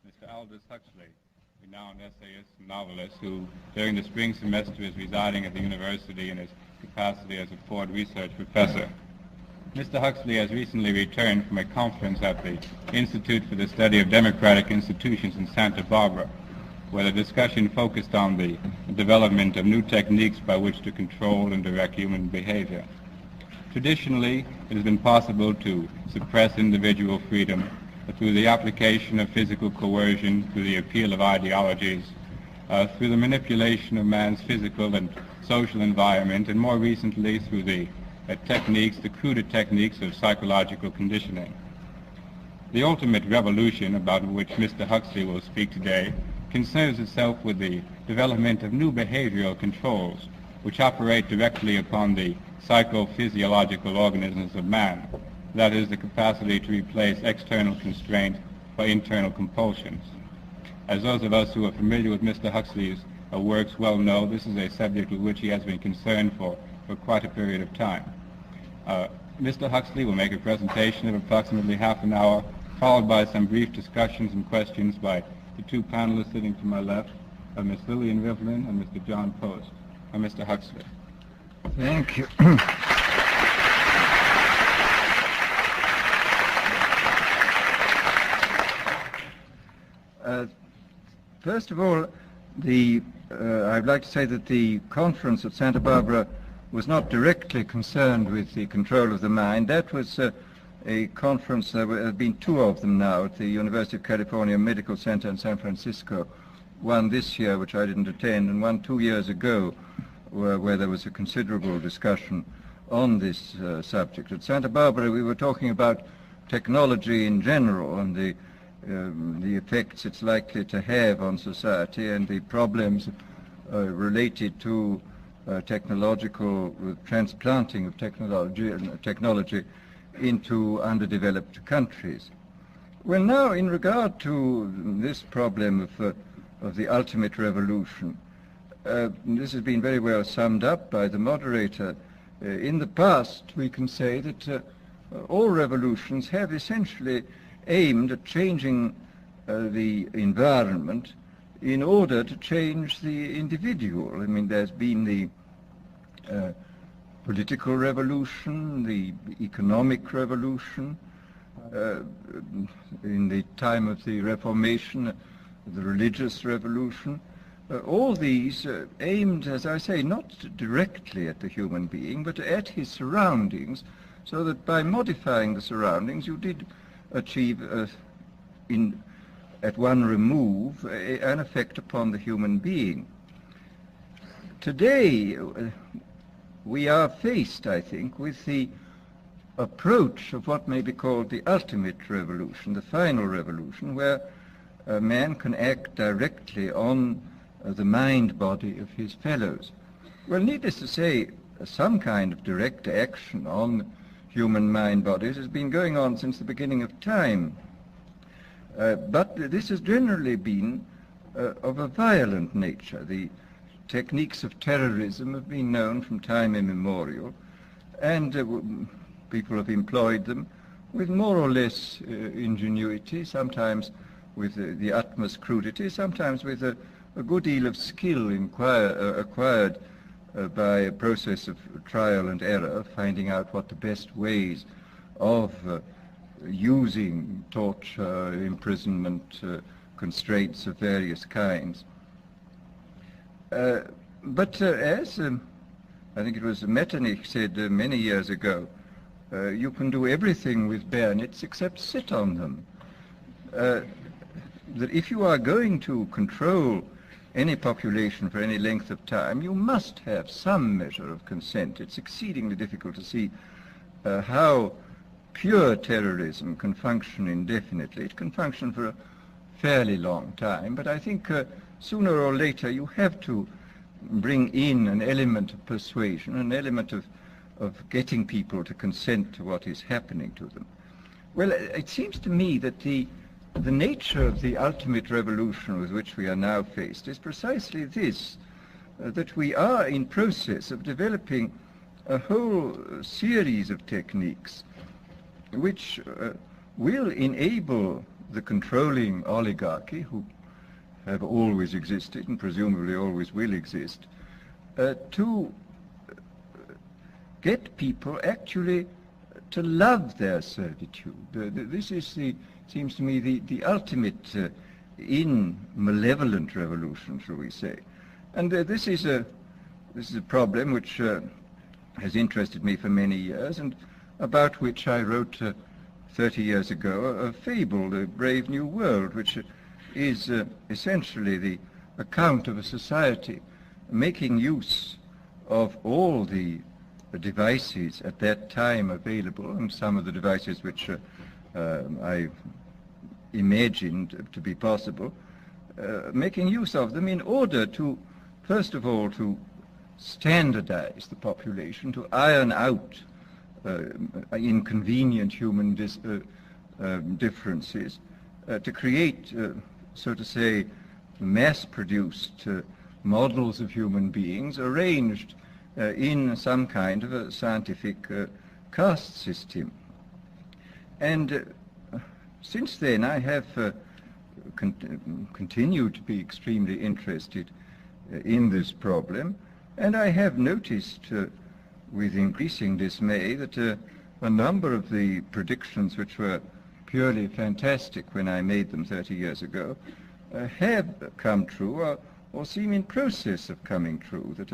Mr. Aldous Huxley, renowned essayist and novelist who, during the spring semester, is residing at the university in his capacity as a Ford Research Professor. Mr. Huxley has recently returned from a conference at the Institute for the Study of Democratic Institutions in Santa Barbara, where the discussion focused on the development of new techniques by which to control and direct human behavior. Traditionally, it has been possible to suppress individual freedom through the application of physical coercion, through the appeal of ideologies, through the manipulation of man's physical and social environment, and more recently through the cruder techniques of psychological conditioning. The ultimate revolution about which Mr. Huxley will speak today concerns itself with the development of new behavioral controls which operate directly upon the psychophysiological organisms of man, that is, the capacity to replace external constraint by internal compulsions. As those of us who are familiar with Mr. Huxley's works well know, this is a subject with which he has been concerned for quite a period of time. Mr. Huxley will make a presentation of approximately half an hour, followed by some brief discussions and questions by the two panelists sitting to my left, Ms. Lillian Rivlin and Mr. John Post. Mr. Huxley. Thank you. First of all, I'd like to say that the conference at Santa Barbara was not directly concerned with the control of the mind. That was a conference, there have been two of them now at the University of California Medical Center in San Francisco, one this year, which I didn't attend, and one 2 years ago, where there was a considerable discussion on this subject. At Santa Barbara, we were talking about technology in general and the effects it's likely to have on society and the problems related to technological transplanting of technology into underdeveloped countries. Well, now, in regard to this problem of the ultimate revolution, this has been very well summed up by the moderator. In the past, we can say that all revolutions have essentially aimed at changing the environment in order to change the individual. I mean, there's been the political revolution, the economic revolution, in the time of the Reformation, the religious revolution. All these aimed, as I say, not directly at the human being, but at his surroundings, so that by modifying the surroundings you did achieve, at one remove, an effect upon the human being. Today, we are faced, I think, with the approach of what may be called the ultimate revolution, the final revolution, where man can act directly on the mind-body of his fellows. Well, needless to say, some kind of direct action on human mind-bodies has been going on since the beginning of time. But this has generally been of a violent nature. The techniques of terrorism have been known from time immemorial, and people have employed them with more or less ingenuity, sometimes with the utmost crudity, sometimes with a good deal of skill acquired by a process of trial and error, finding out what the best ways of using torture, imprisonment, constraints of various kinds. But as I think it was Metternich said many years ago, you can do everything with bayonets except sit on them. That if you are going to control any population for any length of time, you must have some measure of consent. It's exceedingly difficult to see how pure terrorism can function indefinitely. It can function for a fairly long time, but I think sooner or later you have to bring in an element of persuasion, an element of getting people to consent to what is happening to them. Well, it seems to me that the nature of the ultimate revolution with which we are now faced is precisely this, that we are in process of developing a whole series of techniques which will enable the controlling oligarchy, who have always existed and presumably always will exist, to get people actually to love their servitude. This is seems to me the ultimate in malevolent revolution, shall we say. And this is a problem which has interested me for many years, and about which I wrote 30 years ago a fable, The Brave New World, which is essentially the account of a society making use of all the devices at that time available, and some of the devices which I imagined to be possible, making use of them in order to, first of all, to standardize the population, to iron out inconvenient human differences, to create, so to say, mass-produced models of human beings arranged in some kind of a scientific caste system. And since then I have continued to be extremely interested in this problem, and I have noticed with increasing dismay that a number of the predictions which were purely fantastic when I made them 30 years ago have come true or seem in process of coming true, that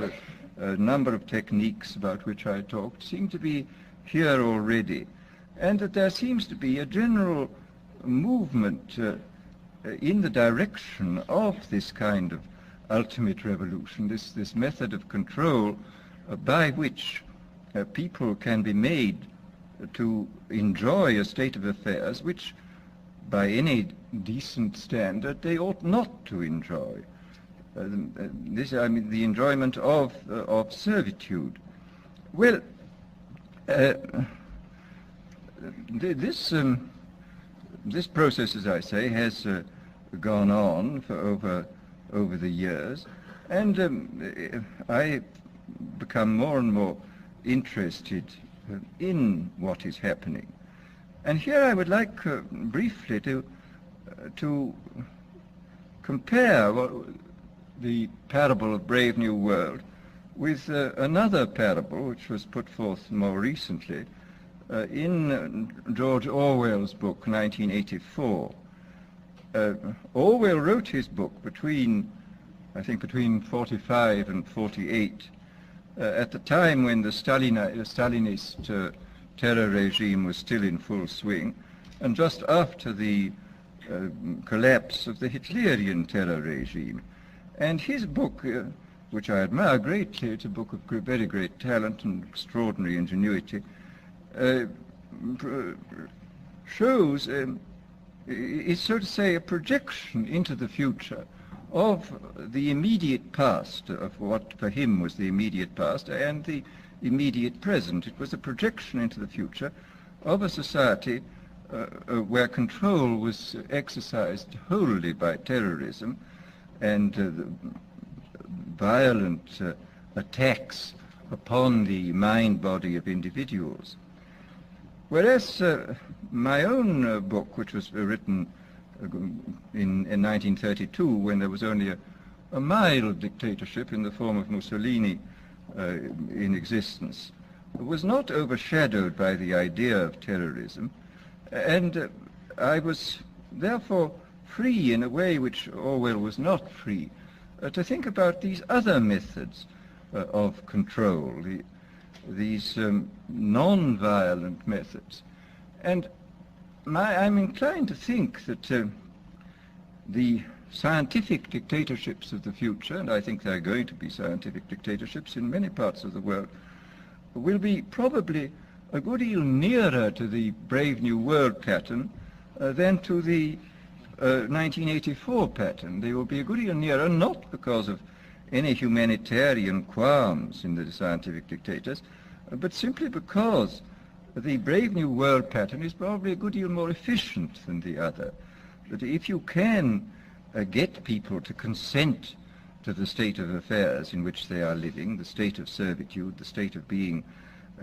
a number of techniques about which I talked seem to be here already, and that there seems to be a general movement in the direction of this kind of ultimate revolution, this method of control by which people can be made to enjoy a state of affairs which, by any decent standard, they ought not to enjoy. This, I mean, the enjoyment of servitude. Well, this process, as I say, has gone on for over the years, and I become more and more interested in what is happening. And here I would like briefly to compare the parable of Brave New World with another parable which was put forth more recently in George Orwell's book, 1984. Orwell wrote his book I think between 45 and 48, at the time when the Stalinist terror regime was still in full swing, and just after the collapse of the Hitlerian terror regime. And his book, which I admire greatly, it's a book of very great talent and extraordinary ingenuity, shows, is so to say a projection into the future of the immediate past, of what for him was the immediate past and the immediate present. It was a projection into the future of a society where control was exercised wholly by terrorism and violent attacks upon the mind-body of individuals. Whereas my own book, which was written in 1932, when there was only a mild dictatorship in the form of Mussolini in existence, was not overshadowed by the idea of terrorism, and I was therefore free in a way which Orwell was not free, to think about these other methods of control, these non-violent methods. And I'm inclined to think that the scientific dictatorships of the future, and I think there are going to be scientific dictatorships in many parts of the world, will be probably a good deal nearer to the Brave New World pattern than to the 1984 pattern. They will be a good deal nearer, not because of any humanitarian qualms in the scientific dictators, but simply because the Brave New World pattern is probably a good deal more efficient than the other. That if you can get people to consent to the state of affairs in which they are living, the state of servitude, the state of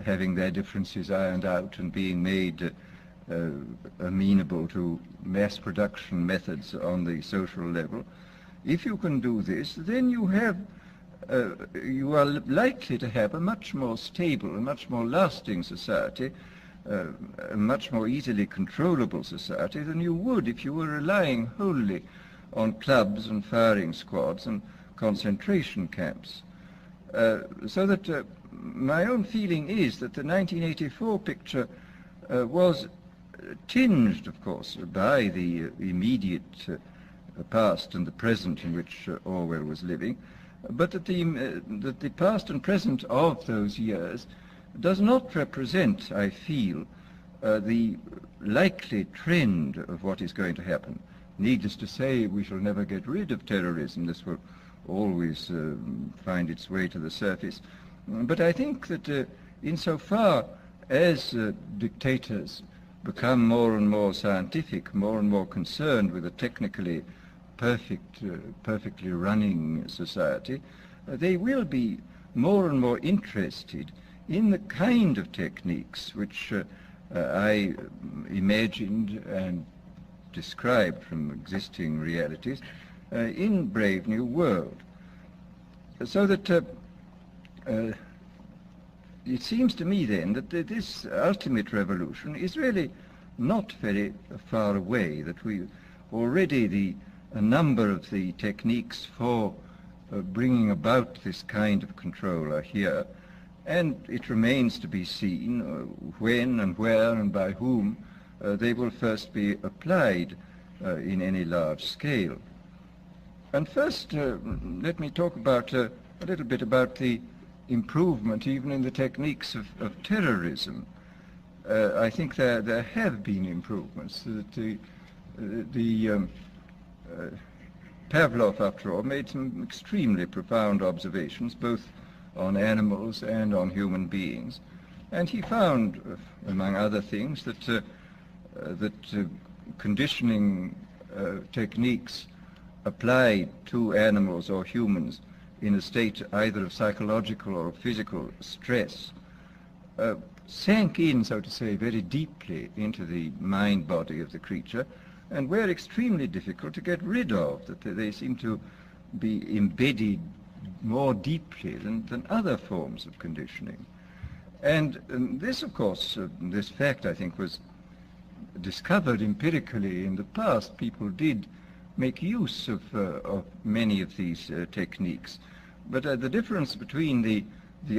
having their differences ironed out and being made amenable to mass production methods on the social level. If you can do this, then you are likely to have a much more stable, a much more lasting society, a much more easily controllable society than you would if you were relying wholly on clubs and firing squads and concentration camps. So that my own feeling is that the 1984 picture was tinged, of course, by the immediate past and the present in which Orwell was living, but that the past and present of those years does not represent, I feel, the likely trend of what is going to happen. Needless to say, we shall never get rid of terrorism. This will always find its way to the surface. But I think that insofar as dictators become more and more scientific, more and more concerned with a technically perfectly running society, they will be more and more interested in the kind of techniques which I imagined and described from existing realities in Brave New World. So that it seems to me then that this ultimate revolution is really not very far away, that we already a number of the techniques for bringing about this kind of control are here, and it remains to be seen when and where and by whom they will first be applied in any large scale. And first, let me talk about a little bit about the improvement even in the techniques of terrorism. I think there have been improvements. Pavlov, after all, made some extremely profound observations, both on animals and on human beings, and he found, among other things, that conditioning techniques applied to animals or humans in a state either of psychological or physical stress sank in, so to say, very deeply into the mind body of the creature, and were extremely difficult to get rid of, that they seem to be embedded more deeply than other forms of conditioning. And this, of course, this fact, I think, was discovered empirically in the past. People did make use of many of these techniques. But the difference between the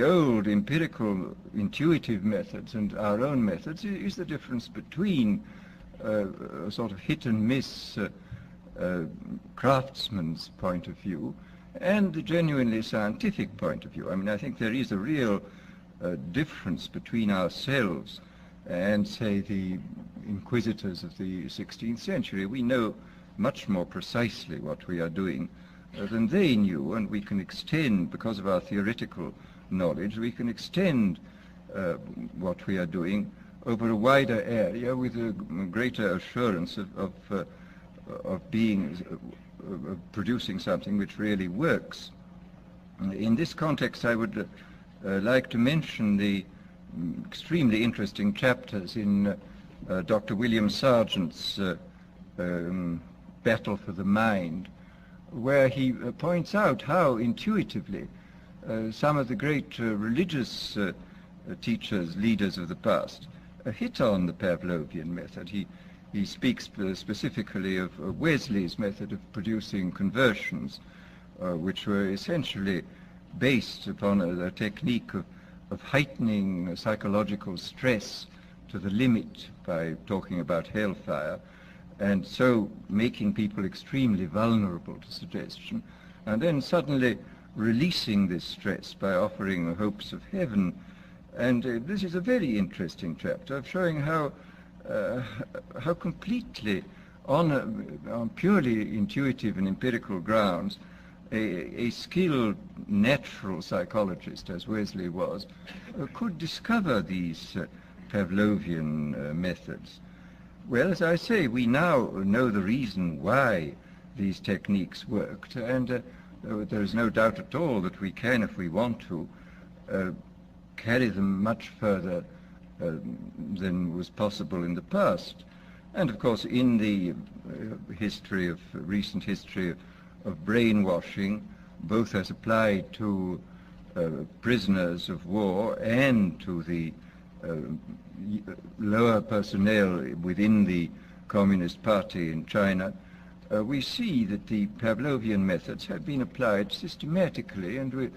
old empirical intuitive methods and our own methods is the difference between a sort of hit and miss craftsman's point of view and the genuinely scientific point of view. I mean, I think there is a real difference between ourselves and, say, the inquisitors of the 16th century. We know much more precisely what we are doing than they knew, and we can extend, because of our theoretical knowledge, we can extend what we are doing over a wider area with a greater assurance of producing something which really works. In this context, I would like to mention the extremely interesting chapters in Dr. William Sargent's Battle for the Mind, where he points out how intuitively some of the great religious teachers, leaders of the past, hit on the Pavlovian method. He speaks specifically of Wesley's method of producing conversions, which were essentially based upon a technique of heightening psychological stress to the limit by talking about hellfire, and so making people extremely vulnerable to suggestion, and then suddenly releasing this stress by offering hopes of heaven. And this is a very interesting chapter of showing how completely, on purely intuitive and empirical grounds, a skilled natural psychologist, as Wesley was, could discover these Pavlovian methods. Well, as I say, we now know the reason why these techniques worked, and there is no doubt at all that we can, if we want to, carry them much further than was possible in the past. And of course, in the recent history of brainwashing, both as applied to prisoners of war and to the lower personnel within the Communist Party in China, we see that the Pavlovian methods have been applied systematically and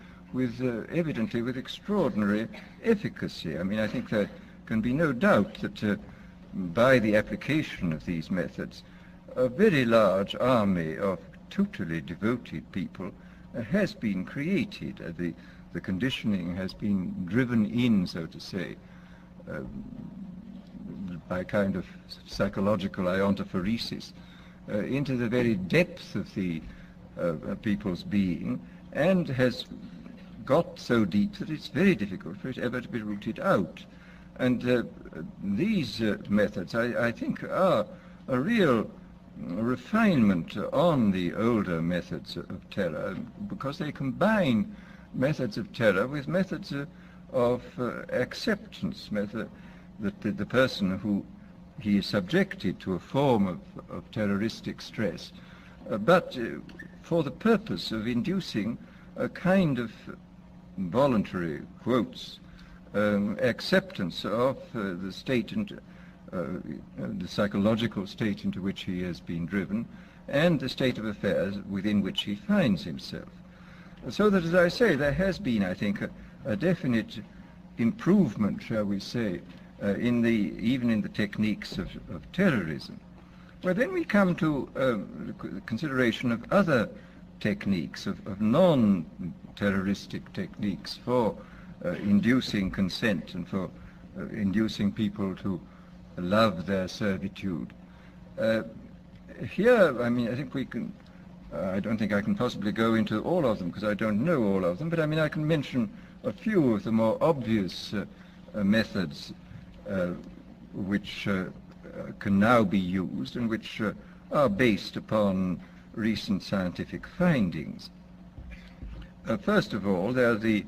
evidently with extraordinary efficacy. I mean, I think there can be no doubt that by the application of these methods, a very large army of totally devoted people has been created. The conditioning has been driven in, so to say, by kind of psychological iontophoresis into the very depth of the people's being, and has got so deep that it's very difficult for it ever to be rooted out. And these methods, I think, are a real refinement on the older methods of terror, because they combine methods of terror with methods of acceptance, that the person who he is subjected to a form of terroristic stress, but for the purpose of inducing a kind of voluntary, quotes, acceptance of the state and the psychological state into which he has been driven, and the state of affairs within which he finds himself. So that, as I say, there has been, I think, a definite improvement, shall we say, even in the techniques of terrorism. Well, then we come to the consideration of other techniques, of non-terroristic techniques for inducing consent and for inducing people to love their servitude. Here, I mean, I think we can, I don't think I can possibly go into all of them because I don't know all of them, but I mean, I can mention a few of the more obvious methods which can now be used and which are based upon recent scientific findings. First of all, there are the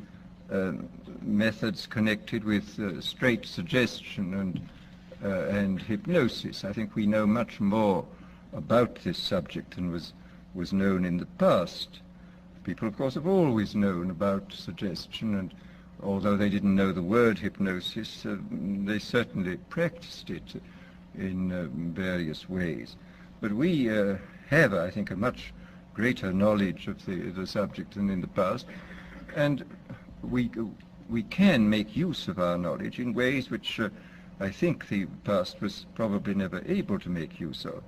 methods connected with straight suggestion and hypnosis. I think we know much more about this subject than was known in the past. People, of course, have always known about suggestion, and although they didn't know the word hypnosis, they certainly practiced it in various ways. But we have, I think, a much greater knowledge of the subject than in the past, and we can make use of our knowledge in ways which I think the past was probably never able to make use of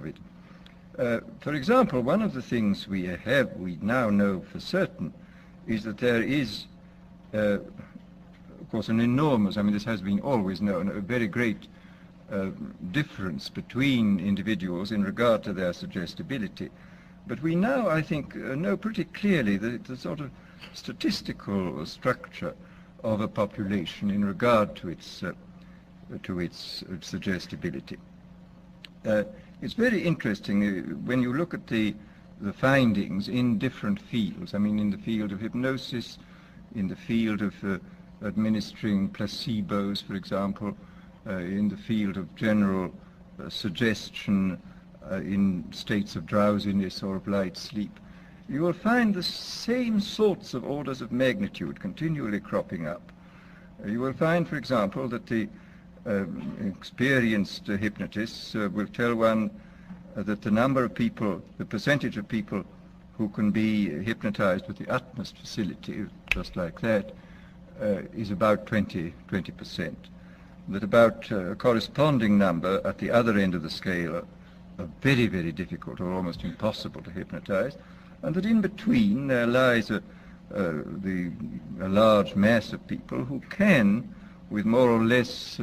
it. For example, one of the things we now know for certain is that there is, of course, an enormous, I mean, this has been always known, a very great difference between individuals in regard to their suggestibility. But we now, I think, know pretty clearly the sort of statistical structure of a population in regard to its suggestibility. It's very interesting when you look at the findings in different fields. I mean, in the field of hypnosis, in the field of administering placebos, for example, in the field of general suggestion in states of drowsiness or of light sleep, you will find the same sorts of orders of magnitude continually cropping up. You will find, for example, that the experienced hypnotists will tell one that the number of people, the percentage of people who can be hypnotized with the utmost facility, just like that, is about 20%. That about a corresponding number at the other end of the scale are very, very difficult or almost impossible to hypnotize, and that in between there lies a large mass of people who can, with more or less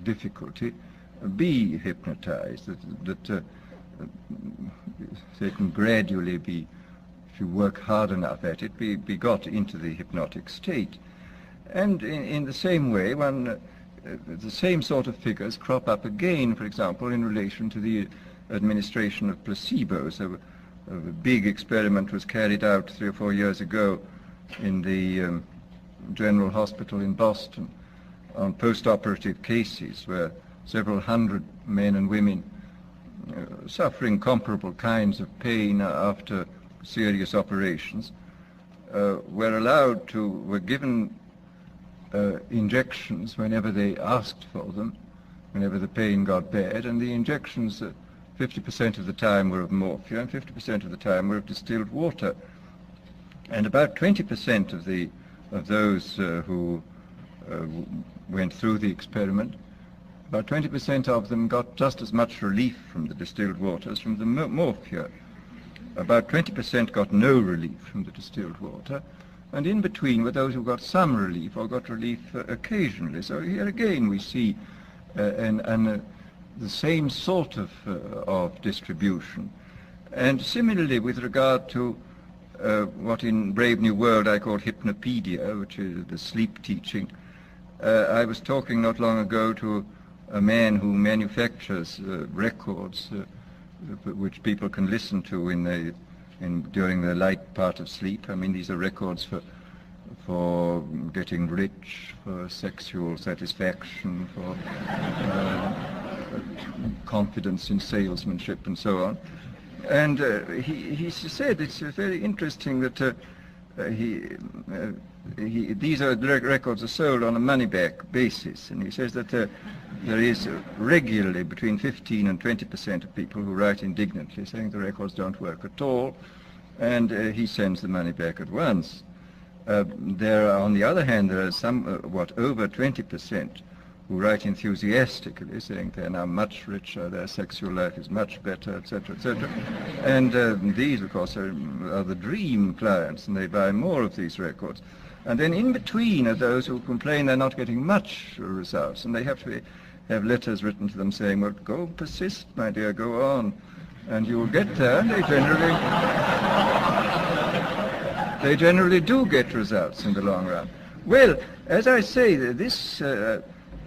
difficulty, be hypnotized, that they can gradually be, if you work hard enough at it, be got into the hypnotic state. And in the same way, the same sort of figures crop up again, for example, in relation to the administration of placebos. A big experiment was carried out 3 or 4 years ago in the General Hospital in Boston, on post-operative cases where several hundred men and women suffering comparable kinds of pain after serious operations were given injections whenever they asked for them, whenever the pain got bad, and the injections 50% of the time were of morphia and 50% of the time were of distilled water. And about 20% of those who went through the experiment, about 20% of them got just as much relief from the distilled water as from the morphia. About 20% got no relief from the distilled water, and in between were those who got some relief or got relief occasionally. So here again we see the same sort of distribution. And similarly with regard to what in Brave New World I call hypnopedia, which is the sleep teaching. I was talking not long ago to a man who manufactures records which people can listen to during the light part of sleep. I mean, these are records for getting rich, for sexual satisfaction, for confidence in salesmanship and so on. And he said it's very interesting that these records are sold on a money-back basis, and he says that there is regularly between 15 and 20% of people who write indignantly saying the records don't work at all, and he sends the money back at once. On the other hand, there are over 20% who write enthusiastically, saying they're now much richer, their sexual life is much better, etc., etc. And these, of course, are the dream clients, and they buy more of these records. And then in between are those who complain they're not getting much results, and they have to have letters written to them saying, well, go persist, my dear, go on, and you'll get there. And they generally do get results in the long run. Well, as I say, this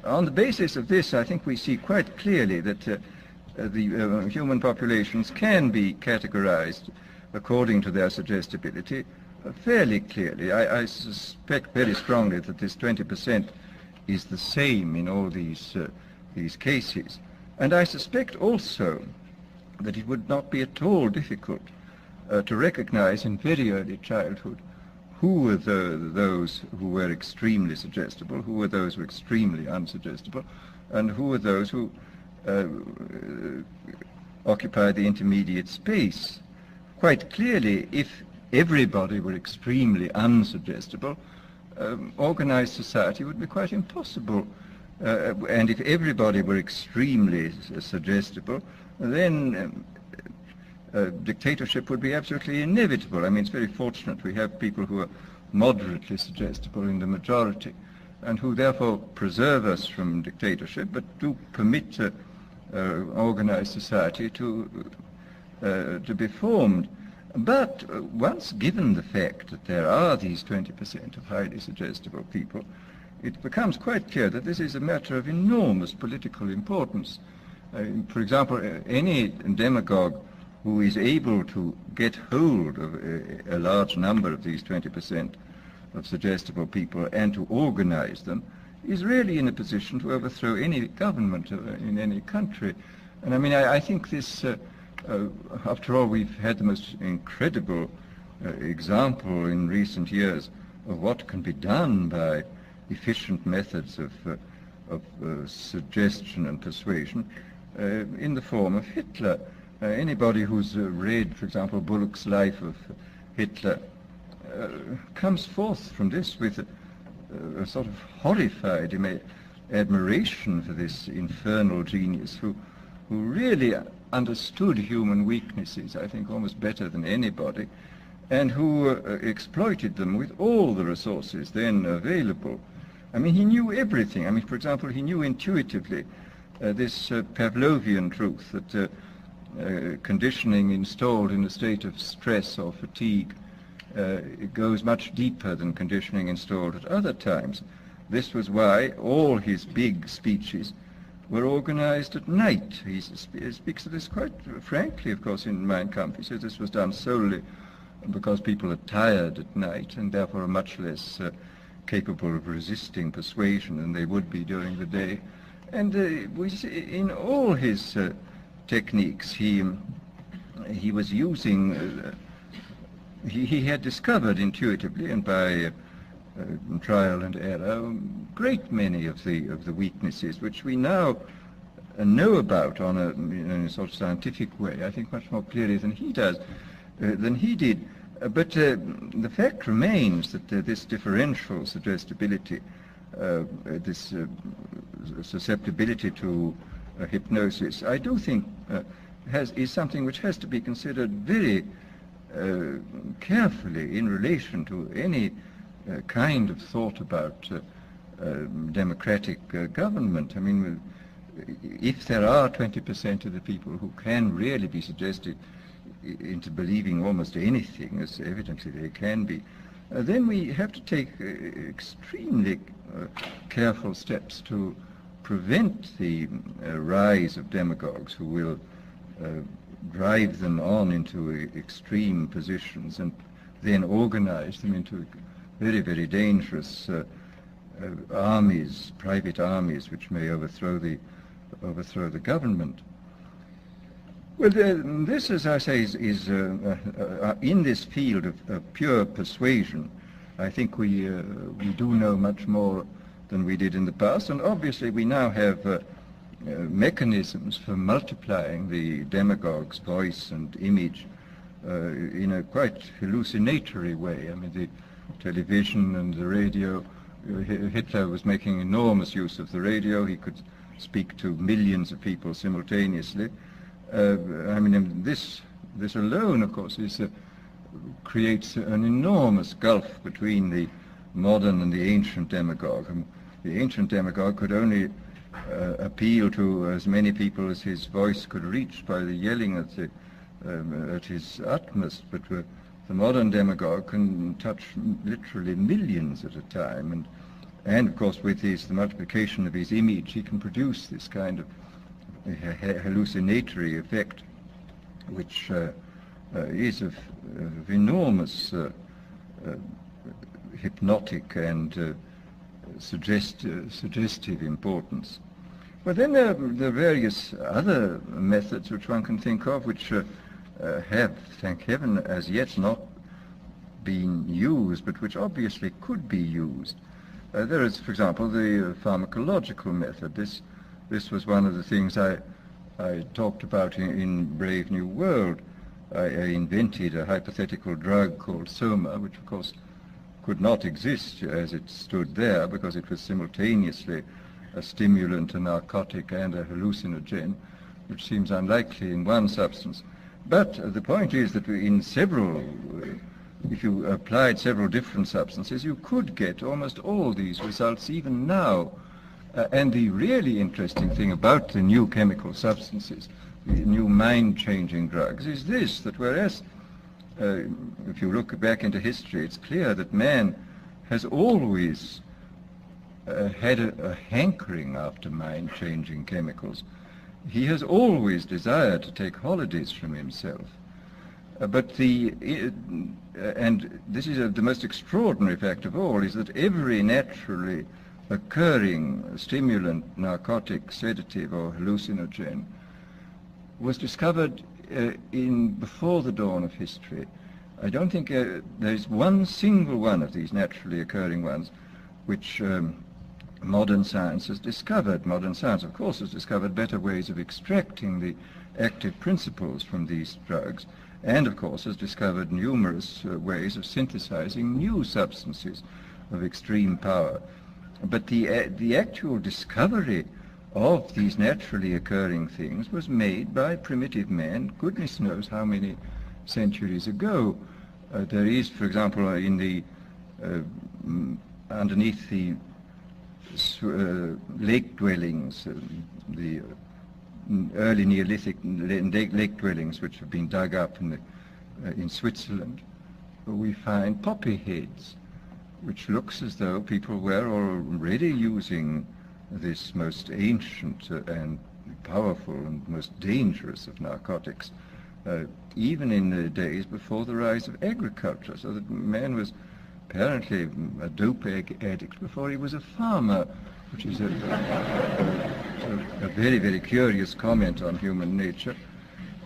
on the basis of this, I think we see quite clearly that the human populations can be categorized according to their suggestibility fairly clearly. I suspect very strongly that this 20% is the same in all these cases. And I suspect also that it would not be at all difficult to recognize in very early childhood who were those who were extremely suggestible, who were those who were extremely unsuggestible, and who were those who occupied the intermediate space. Quite clearly, if everybody were extremely unsuggestible, organized society would be quite impossible. And if everybody were extremely suggestible, then dictatorship would be absolutely inevitable. I mean, it's very fortunate we have people who are moderately suggestible in the majority, and who therefore preserve us from dictatorship, but do permit organized society to be formed. But once given the fact that there are these 20% of highly suggestible people, it becomes quite clear that this is a matter of enormous political importance. For example, any demagogue who is able to get hold of a large number of these 20% of suggestible people and to organize them is really in a position to overthrow any government in any country. And I mean, I think this, after all, we've had the most incredible example in recent years of what can be done by efficient methods of suggestion and persuasion in the form of Hitler. Anybody who's read, for example, Bullock's Life of Hitler comes forth from this with a sort of horrified admiration for this infernal genius who really understood human weaknesses, I think, almost better than anybody, and who exploited them with all the resources then available. I mean, he knew everything. I mean, for example, he knew intuitively this Pavlovian truth that conditioning installed in a state of stress or fatigue it goes much deeper than conditioning installed at other times. This was why all his big speeches were organized at night. He speaks of this quite frankly, of course, in Mein Kampf. He says this was done solely because people are tired at night and therefore are much less capable of resisting persuasion than they would be during the day. And we see in all his techniques, he was using, he had discovered intuitively and by trial and error a great many of the weaknesses which we now know about on in a sort of scientific way, I think much more clearly than he does, than he did. But the fact remains that this differential suggestibility, this susceptibility to hypnosis, I do think is something which has to be considered very carefully in relation to any kind of thought about democratic government. I mean, if there are 20% of the people who can really be suggested into believing almost anything, as evidently they can be, then we have to take extremely careful steps to prevent the rise of demagogues who will drive them on into extreme positions and then organize them into very, very dangerous armies, private armies, which may overthrow the government. Well, this, as I say, is in this field of pure persuasion. I think we do know much more than we did in the past, and obviously we now have mechanisms for multiplying the demagogue's voice and image in a quite hallucinatory way. I mean, the television and the radio, Hitler was making enormous use of the radio. He could speak to millions of people simultaneously. I mean, this alone, of course, creates an enormous gulf between the modern and the ancient demagogue. The ancient demagogue could only appeal to as many people as his voice could reach by the yelling at his utmost, but the modern demagogue can touch literally millions at a time, and of course with the multiplication of his image, he can produce this kind of hallucinatory effect, which is of enormous hypnotic and suggestive importance. But then there are various other methods which one can think of, which have, thank heaven, as yet not been used, but which obviously could be used. There is, for example, the pharmacological method. This was one of the things I talked about in Brave New World. I invented a hypothetical drug called soma, which of course could not exist as it stood there because it was simultaneously a stimulant, a narcotic, and a hallucinogen, which seems unlikely in one substance. But the point is that in several, if you applied several different substances, you could get almost all these results even now. And the really interesting thing about the new chemical substances, the new mind-changing drugs, is this, that whereas if you look back into history, it's clear that man has always had a hankering after mind-changing chemicals. He has always desired to take holidays from himself. And this is the most extraordinary fact of all, is that every naturally occurring stimulant, narcotic, sedative, or hallucinogen was discovered before the dawn of history. I don't think there is one single one of these naturally occurring ones which modern science has discovered. Modern science, of course, has discovered better ways of extracting the active principles from these drugs, and of course has discovered numerous ways of synthesizing new substances of extreme power. But the actual discovery of these naturally occurring things was made by primitive man, goodness knows how many centuries ago. There is, for example, in the underneath the lake dwellings, the early Neolithic lake dwellings which have been dug up in Switzerland, we find poppy heads, which looks as though people were already using this most ancient and powerful and most dangerous of narcotics, even in the days before the rise of agriculture, so that man was apparently a dope addict before he was a farmer, which is a very, very curious comment on human nature.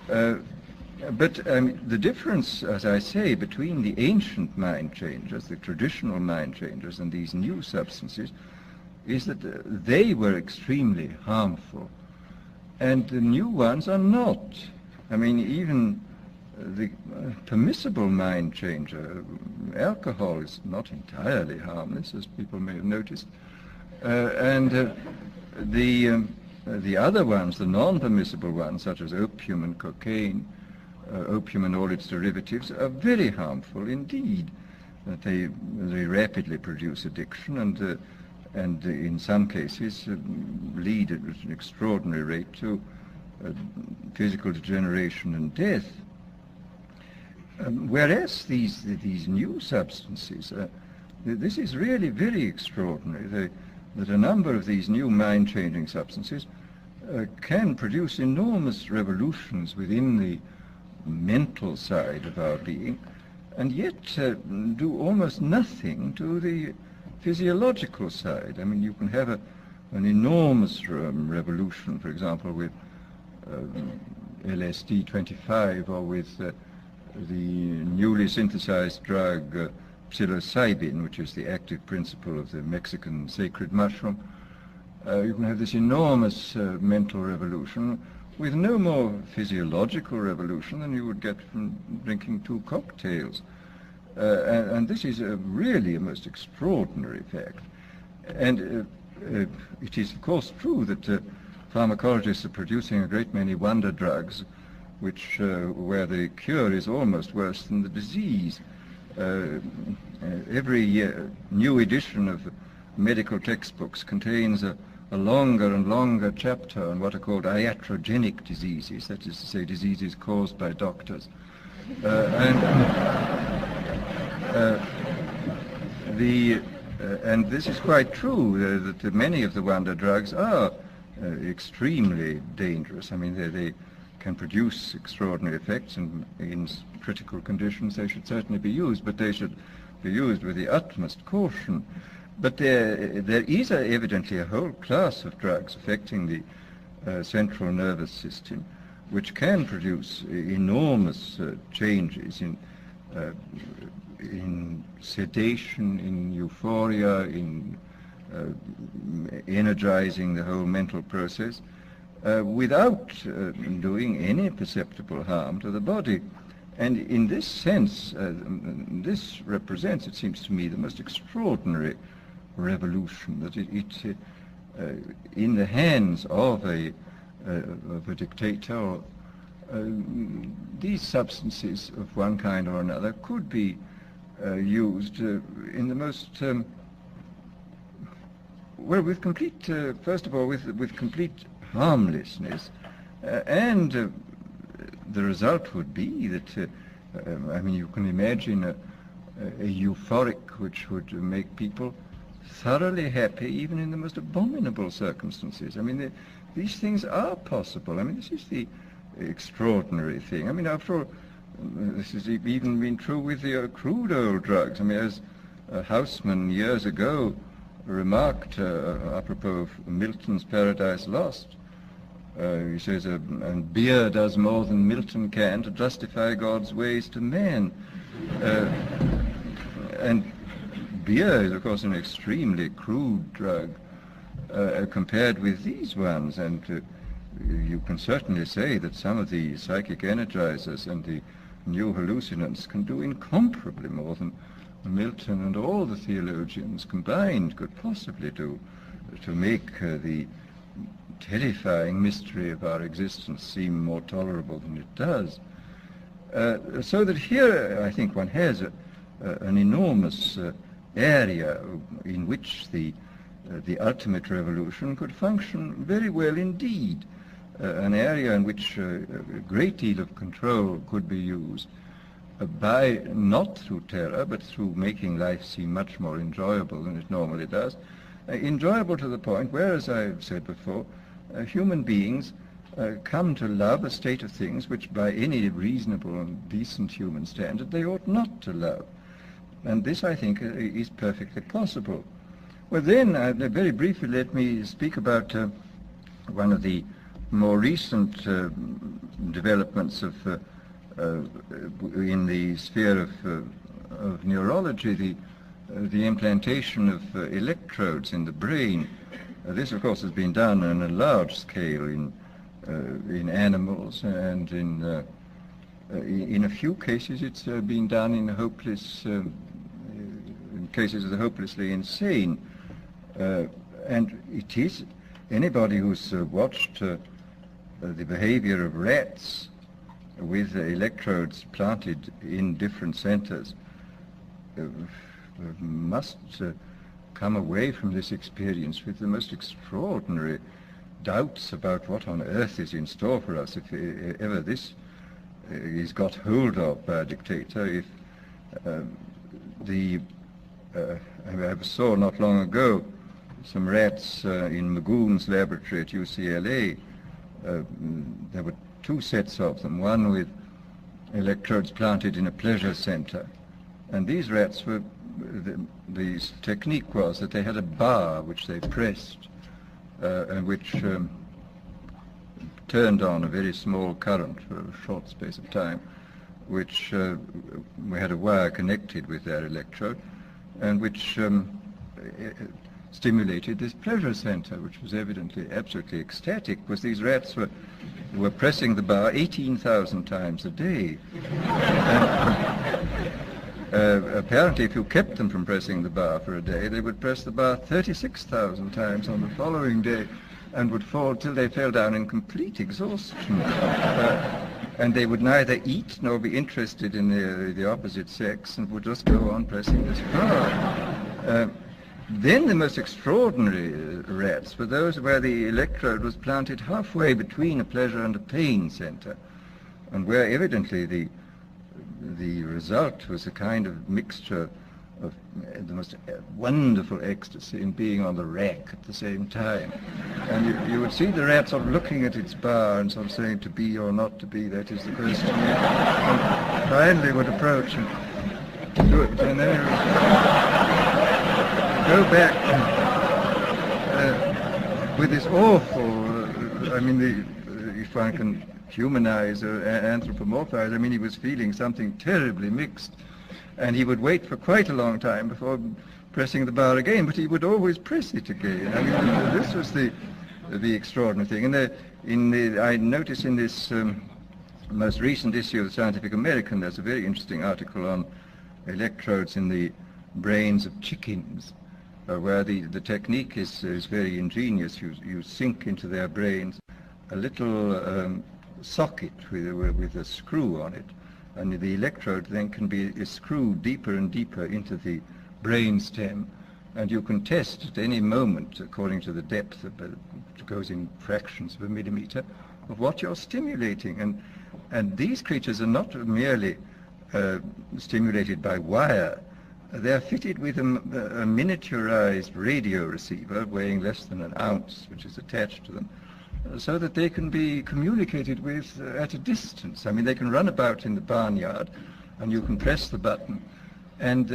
But the difference, as I say, between the ancient mind changers, the traditional mind changers, and these new substances is that they were extremely harmful, and the new ones are not. I mean, even the permissible mind changer, alcohol, is not entirely harmless, as people may have noticed. The other ones, the non-permissible ones, such as opium and cocaine, opium and all its derivatives, are very harmful indeed. They rapidly produce addiction and in some cases lead at an extraordinary rate to physical degeneration and death. Whereas these new substances, this is really very extraordinary, that a number of these new mind-changing substances can produce enormous revolutions within the mental side of our being, and yet do almost nothing to the physiological side. I mean, you can have an enormous revolution, for example, with LSD 25 or with the newly synthesized drug psilocybin, which is the active principle of the Mexican sacred mushroom. You can have this enormous mental revolution with no more physiological revolution than you would get from drinking 2 cocktails. And this is really a most extraordinary fact. And it is, of course, true that pharmacologists are producing a great many wonder drugs where the cure is almost worse than the disease. Every new edition of medical textbooks contains a longer and longer chapter on what are called iatrogenic diseases, that is to say, diseases caused by doctors. And this is quite true, that many of the wonder drugs are extremely dangerous. I mean, they can produce extraordinary effects, and in critical conditions they should certainly be used, but they should be used with the utmost caution. But there is evidently a whole class of drugs affecting the central nervous system which can produce enormous changes in sedation, in euphoria, in energizing the whole mental process, without doing any perceptible harm to the body. And in this sense, this represents, it seems to me, the most extraordinary revolution, that it in the hands of a dictator, these substances of one kind or another could be used in the most well, with complete, first of all, with complete harmlessness, and the result would be that I mean, you can imagine a euphoric which would make people thoroughly happy even in the most abominable circumstances. I mean, these things are possible. I mean, this is the extraordinary thing. I mean, after all, this has even been true with the crude oil drugs. I mean, as Haussmann years ago remarked apropos of Milton's Paradise Lost, he says, and beer does more than Milton can to justify God's ways to man. And beer is, of course, an extremely crude drug compared with these ones, and you can certainly say that some of the psychic energizers and the new hallucinants can do incomparably more than Milton and all the theologians combined could possibly do to make the terrifying mystery of our existence seem more tolerable than it does. So that here, I think, one has an enormous area in which the ultimate revolution could function very well indeed, an area in which a great deal of control could be used by, not through terror, but through making life seem much more enjoyable than it normally does. Enjoyable to the point where, as I've said before, human beings come to love a state of things which by any reasonable and decent human standard they ought not to love. And this, I think, is perfectly possible. Well, then, very briefly, let me speak about one of the more recent developments in the sphere of neurology, the implantation of electrodes in the brain. This, of course, has been done on a large scale in animals, and in a few cases it's been done in cases of the hopelessly insane. And it is, anybody who's watched the behavior of rats with electrodes planted in different centers must come away from this experience with the most extraordinary doubts about what on earth is in store for us if ever this is got hold of by a dictator. If I saw not long ago some rats in Magoon's laboratory at UCLA. There were two sets of them, one with electrodes planted in a pleasure center. And these rats were, the technique was that they had a bar which they pressed and which turned on a very small current for a short space of time, which we had a wire connected with their electrode, and which stimulated this pleasure center, which was evidently absolutely ecstatic, because these rats were pressing the bar 18,000 times a day. Apparently, if you kept them from pressing the bar for a day, they would press the bar 36,000 times on the following day, and would fall till they fell down in complete exhaustion. And they would neither eat nor be interested in the opposite sex, and would just go on pressing this bar. Then the most extraordinary rats were those where the electrode was planted halfway between a pleasure and a pain center, and where evidently the result was a kind of mixture of the most wonderful ecstasy in being on the rack at the same time. And you would see the rat sort of looking at its bar and sort of saying, to be or not to be, that is the question. And finally would approach and do it, and then it would go back with this awful, if one can humanize or anthropomorphize, he was feeling something terribly mixed. And he would wait for quite a long time before pressing the bar again, but he would always press it again. This was the extraordinary thing. And I noticed in this most recent issue of the Scientific American, there's a very interesting article on electrodes in the brains of chickens, where the technique is very ingenious. You sink into their brains a little socket with a screw on it, and the electrode then can be screwed deeper and deeper into the brain stem, and you can test at any moment, according to the depth, which goes in fractions of a millimeter, of what you're stimulating. And these creatures are not merely stimulated by wire. They're fitted with a miniaturized radio receiver weighing less than an ounce, which is attached to them, so that they can be communicated with at a distance. They can run about in the barnyard, and you can press the button, and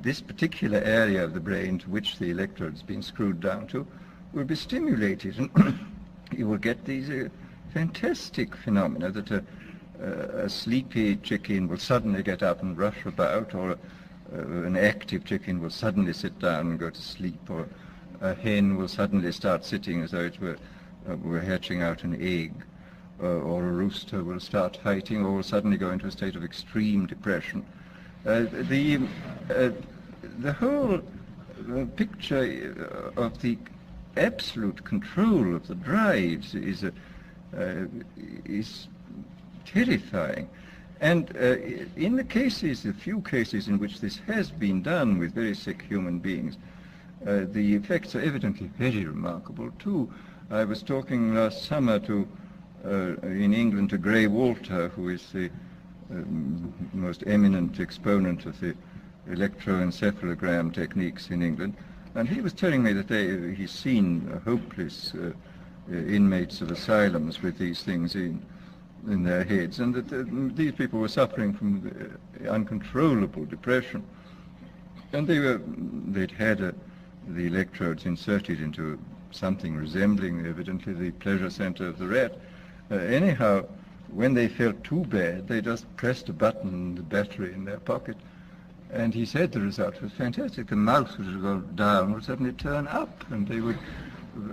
this particular area of the brain to which the electrode's been screwed down to will be stimulated, and you will get these fantastic phenomena that a sleepy chicken will suddenly get up and rush about, or an active chicken will suddenly sit down and go to sleep, or a hen will suddenly start sitting as though it were hatching out an egg, or a rooster will start fighting, or will suddenly go into a state of extreme depression. The whole picture of the absolute control of the drives is terrifying. And in the few cases in which this has been done with very sick human beings, the effects are evidently very remarkable too. I was talking last summer in England to Gray Walter, who is the most eminent exponent of the electroencephalogram techniques in England, and he was telling me that he's seen hopeless inmates of asylums with these things in their heads, and that these people were suffering from uncontrollable depression. And they'd had the electrodes inserted into something resembling, evidently, the pleasure center of the rat. Anyhow, when they felt too bad, they just pressed a button on the battery in their pocket. And he said the result was fantastic. The mouse would go down, would suddenly turn up, and they would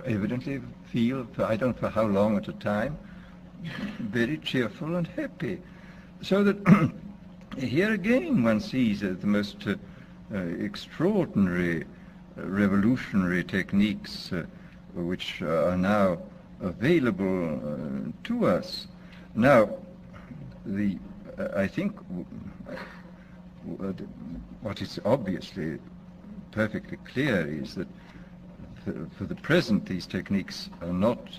evidently feel, I don't know for how long at a time, very cheerful and happy. So that here again one sees the most extraordinary revolutionary techniques which are now available to us. Now, I think what is obviously perfectly clear is that for the present these techniques are not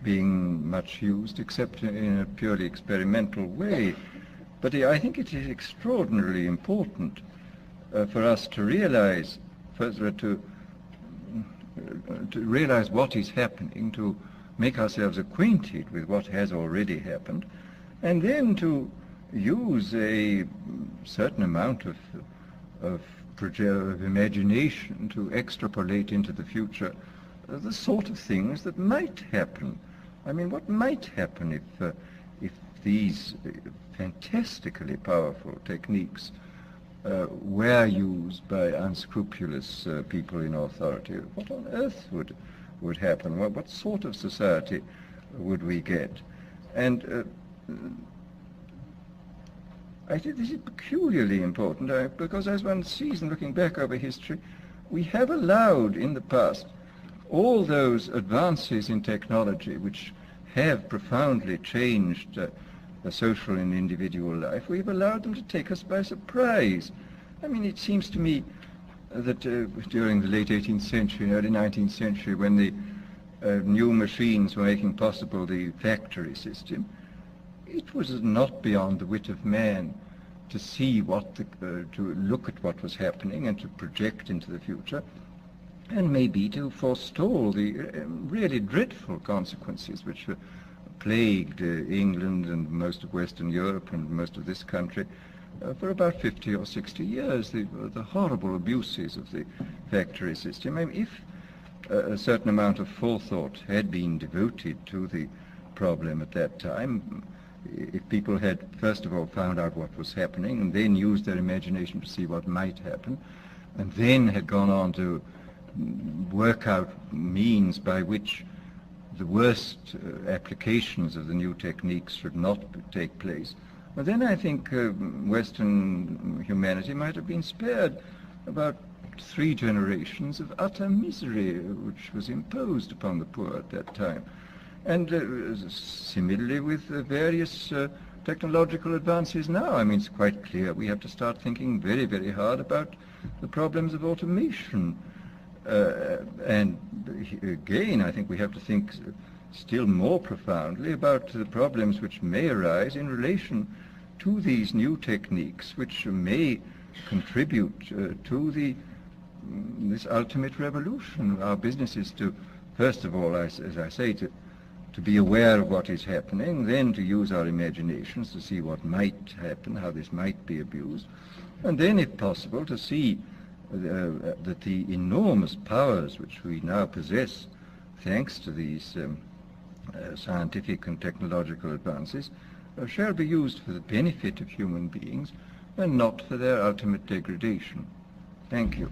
being much used except in a purely experimental way. But I think it is extraordinarily important for us to realize, first to realize what is happening, to make ourselves acquainted with what has already happened, and then to use a certain amount of imagination to extrapolate into the future the sort of things that might happen. I mean, what might happen if these fantastically powerful techniques were used by unscrupulous people in authority? What on earth would happen? What sort of society would we get? And I think this is peculiarly important because as one sees in looking back over history, we have allowed in the past all those advances in technology which have profoundly changed the social and individual life. We've allowed them to take us by surprise. I mean, it seems to me that during the late 18th century and early 19th century, when the new machines were making possible the factory system, it was not beyond the wit of man to see to look at what was happening and to project into the future, and maybe to forestall the really dreadful consequences which plagued England and most of Western Europe and most of this country for about 50 or 60 years, the horrible abuses of the factory system. I mean, if a certain amount of forethought had been devoted to the problem at that time, if people had first of all found out what was happening and then used their imagination to see what might happen, and then had gone on to work out means by which the worst applications of the new techniques should not take place, well, then I think Western humanity might have been spared about 3 generations of utter misery which was imposed upon the poor at that time. And similarly with various technological advances now. I mean, it's quite clear we have to start thinking very, very hard about the problems of automation. And again, I think we have to think still more profoundly about the problems which may arise in relation to these new techniques, which may contribute to this ultimate revolution. Our business is to, first of all, as I say, to be aware of what is happening, then to use our imaginations to see what might happen, how this might be abused, and then, if possible, to see that the enormous powers which we now possess, thanks to these scientific and technological advances, shall be used for the benefit of human beings and not for their ultimate degradation. Thank you.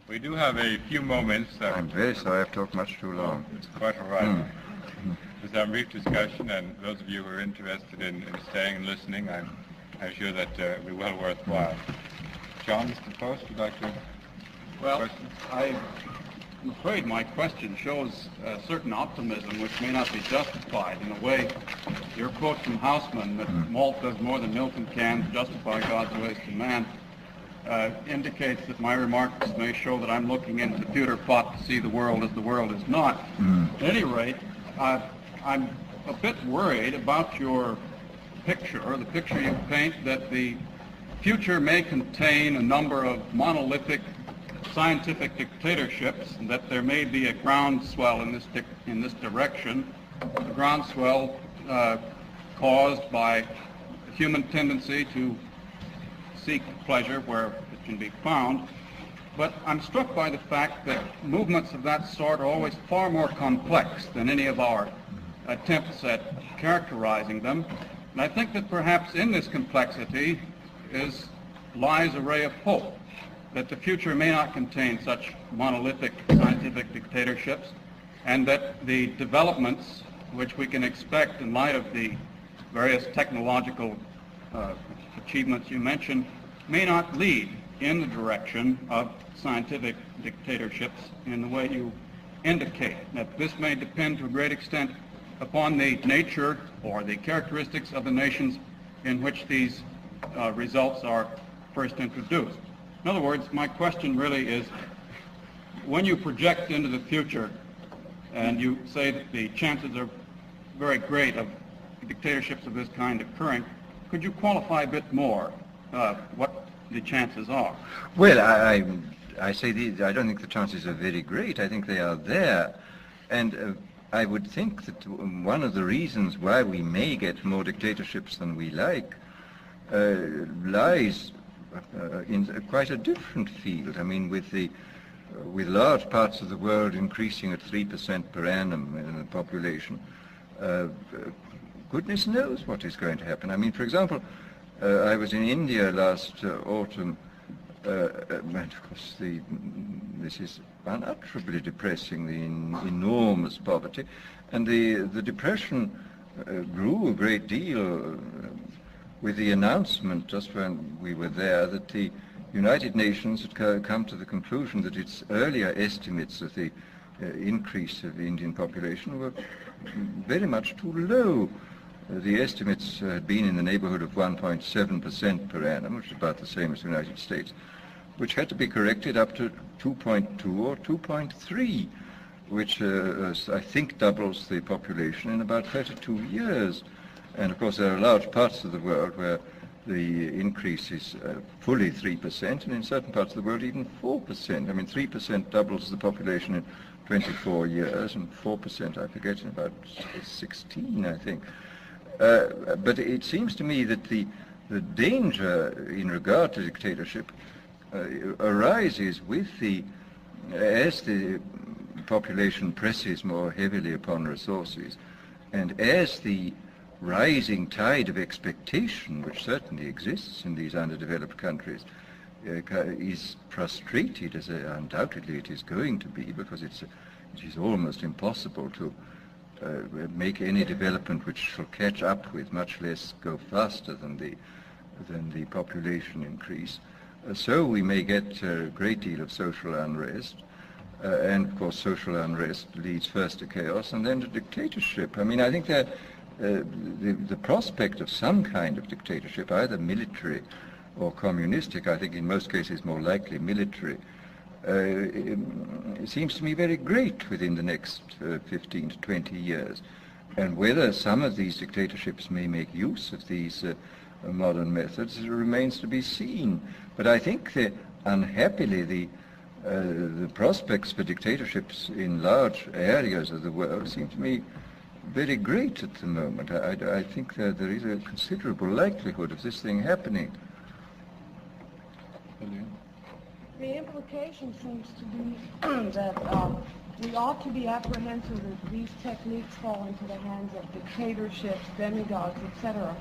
We do have a few moments. I'm very sorry I've talked much too long. It's quite all right. Just have a brief discussion, and those of you who are interested in staying and listening, I'm sure that it'll be well worthwhile. John, Mr. Post, would you like to? Well, I'm afraid my question shows a certain optimism which may not be justified. In a way, your quote from Haussmann that malt does more than milk and cans justify God's ways to man indicates that my remarks may show that I'm looking into the pewter pot to see the world as the world is not. At any rate, I'm a bit worried about your picture, the picture you paint, that the future may contain a number of monolithic scientific dictatorships, and that there may be a groundswell in this direction, a groundswell caused by human tendency to seek pleasure where it can be found. But I'm struck by the fact that movements of that sort are always far more complex than any of our attempts at characterizing them. And I think that perhaps in this complexity lies a ray of hope, that the future may not contain such monolithic scientific dictatorships, and that the developments which we can expect in light of the various technological achievements you mentioned may not lead in the direction of scientific dictatorships in the way you indicate. That this may depend to a great extent upon the nature or the characteristics of the nations in which these results are first introduced. In other words, my question really is, when you project into the future and you say that the chances are very great of dictatorships of this kind occurring, could you qualify a bit more what the chances are? Well, I say I don't think the chances are very great. I think they are there. And I would think that one of the reasons why we may get more dictatorships than we like lies in quite a different field. I mean, with large parts of the world increasing at 3% per annum in the population, goodness knows what is going to happen. I mean, for example, I was in India last autumn, and of course this is unutterably depressing, the enormous poverty, and the depression grew a great deal with the announcement just when we were there that the United Nations had come to the conclusion that its earlier estimates of the increase of the Indian population were very much too low. The estimates had been in the neighborhood of 1.7% per annum, which is about the same as the United States, which had to be corrected up to 2.2 or 2.3, which I think doubles the population in about 32 years. And of course there are large parts of the world where the increase is fully 3%, and in certain parts of the world even 4%. I mean, 3% doubles the population in 24 years, and 4%, I forget, in about 16, I think. But it seems to me that the danger in regard to dictatorship arises as the population presses more heavily upon resources, and as the rising tide of expectation, which certainly exists in these underdeveloped countries, is frustrated, as undoubtedly it is going to be, because it is almost impossible to make any development which shall catch up with, much less go faster than the population increase. So we may get a great deal of social unrest, and of course social unrest leads first to chaos and then to dictatorship. I mean, I think that the prospect of some kind of dictatorship, either military or communistic, I think in most cases more likely military, it seems to me very great within the next 15 to 20 years. And whether some of these dictatorships may make use of these modern methods remains to be seen. But I think that unhappily the prospects for dictatorships in large areas of the world seem to me very great at the moment. I think that there is a considerable likelihood of this thing happening. The implication seems to be that we ought to be apprehensive that these techniques fall into the hands of dictatorships, demigods, etc.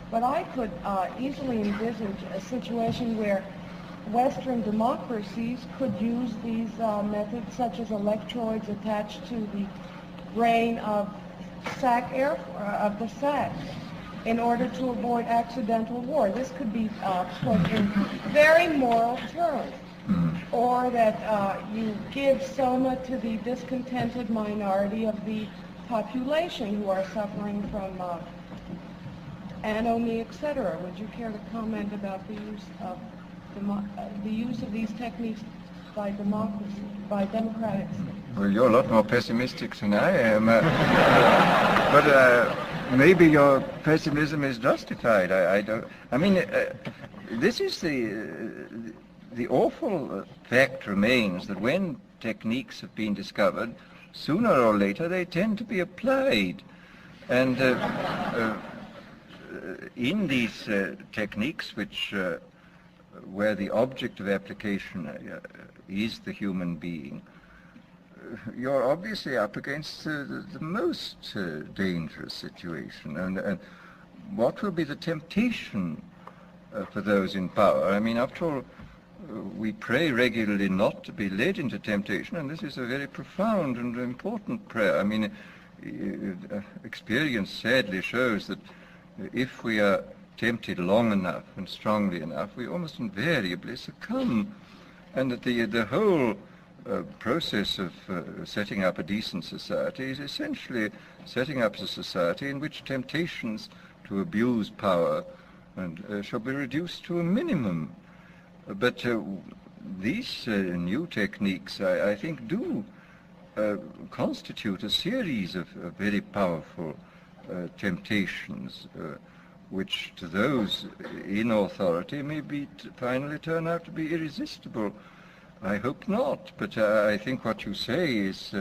But I could easily envisage a situation where Western democracies could use these methods, such as electrodes attached to the brain of the sac, in order to avoid accidental war. This could be put in very moral terms. Or that you give soma to the discontented minority of the population who are suffering from anomie, etc. Would you care to comment about the use of these techniques by democratic Well, you're a lot more pessimistic than I am. But maybe your pessimism is justified. I don't. I mean, this is the awful fact remains that when techniques have been discovered, sooner or later they tend to be applied, and in these techniques, which where the object of application is the human being, you're obviously up against the most dangerous situation. And what will be the temptation for those in power? I mean, after all, we pray regularly not to be led into temptation, and this is a very profound and important prayer. I mean, experience sadly shows that if we are tempted long enough and strongly enough, we almost invariably succumb, and that the whole process of setting up a decent society is essentially setting up a society in which temptations to abuse power and shall be reduced to a minimum. But these new techniques, I think, do constitute a series of very powerful temptations, which to those in authority may finally turn out to be irresistible. I hope not, but I think what you say is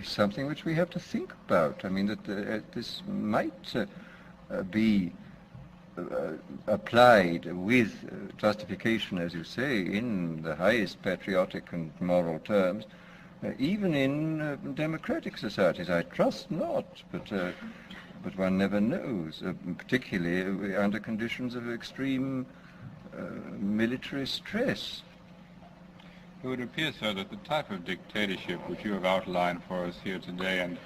something which we have to think about. I mean, that this might be applied with justification, as you say, in the highest patriotic and moral terms, even in democratic societies. I trust not, but one never knows, particularly under conditions of extreme military stress. It would appear, sir, that the type of dictatorship which you have outlined for us here today, and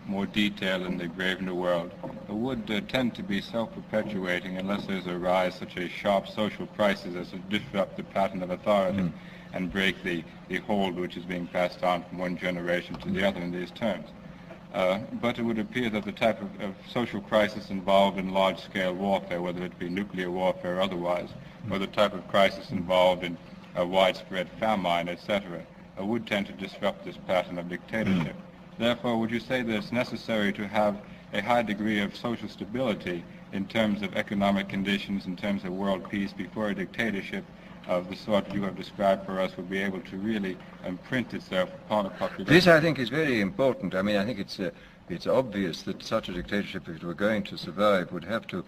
more detail in the Brave New World, would tend to be self-perpetuating unless there's a rise such a sharp social crisis as to disrupt the pattern of authority and break the hold which is being passed on from one generation to the other in these terms. But it would appear that the type of social crisis involved in large-scale warfare, whether it be nuclear warfare or otherwise, or the type of crisis involved in widespread famine, etc., would tend to disrupt this pattern of dictatorship. Therefore, would you say that it's necessary to have a high degree of social stability in terms of economic conditions, in terms of world peace, before a dictatorship of the sort you have described for us would be able to really imprint itself upon a population? This, I think, is very important. I mean, I think it's obvious that such a dictatorship, if it were going to survive, would have to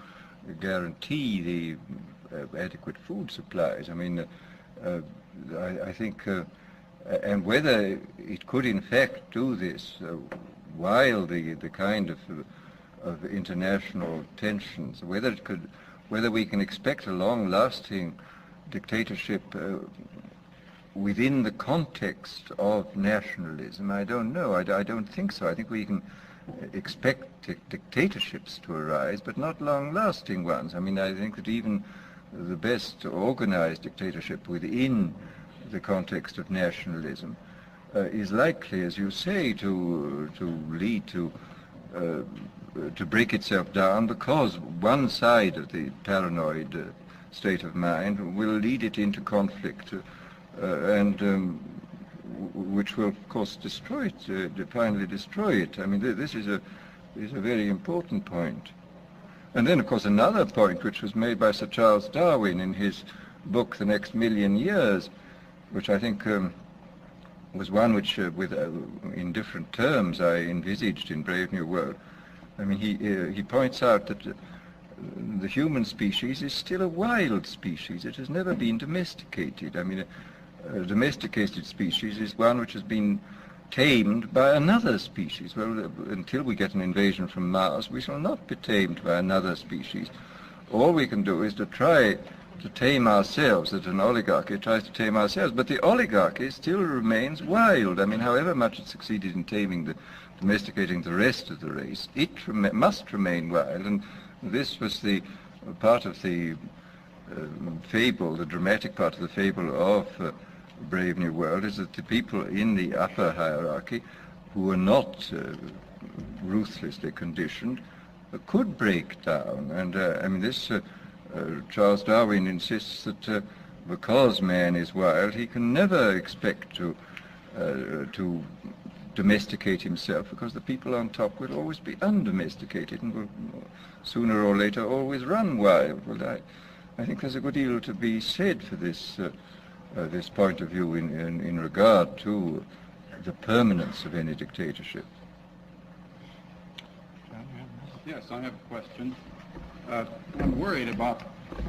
guarantee the adequate food supplies. I mean, I think, and whether it could in fact do this while the kind of international tensions, whether we can expect a long-lasting dictatorship within the context of nationalism, I don't know. I don't think so. I think we can expect dictatorships to arise, but not long-lasting ones. I mean, I think that even the best organized dictatorship within the context of nationalism is likely, as you say, to lead to break itself down, because one side of the paranoid state of mind will lead it into conflict, and which will, of course, destroy it, finally destroy it. I mean, this is a very important point. And then, of course, another point which was made by Sir Charles Darwin in his book, The Next Million Years, which I think was one which, in different terms, I envisaged in Brave New World. I mean, he points out that the human species is still a wild species. It has never been domesticated. I mean, a domesticated species is one which has been tamed by another species. Well, until we get an invasion from Mars, we shall not be tamed by another species. All we can do is to try to tame ourselves, that an oligarchy tries to tame ourselves, but the oligarchy still remains wild. I mean, however much it succeeded in domesticating the rest of the race, it must remain wild, and this was the part of the fable, the dramatic part of the fable of Brave New World, is that the people in the upper hierarchy, who were not ruthlessly conditioned, could break down. And I mean, this Charles Darwin insists that because man is wild, he can never expect to domesticate himself, because the people on top will always be undomesticated and will sooner or later always run wild. Well, I think there's a good deal to be said for this this point of view in regard to the permanence of any dictatorship. Yes, I have a question. I'm worried about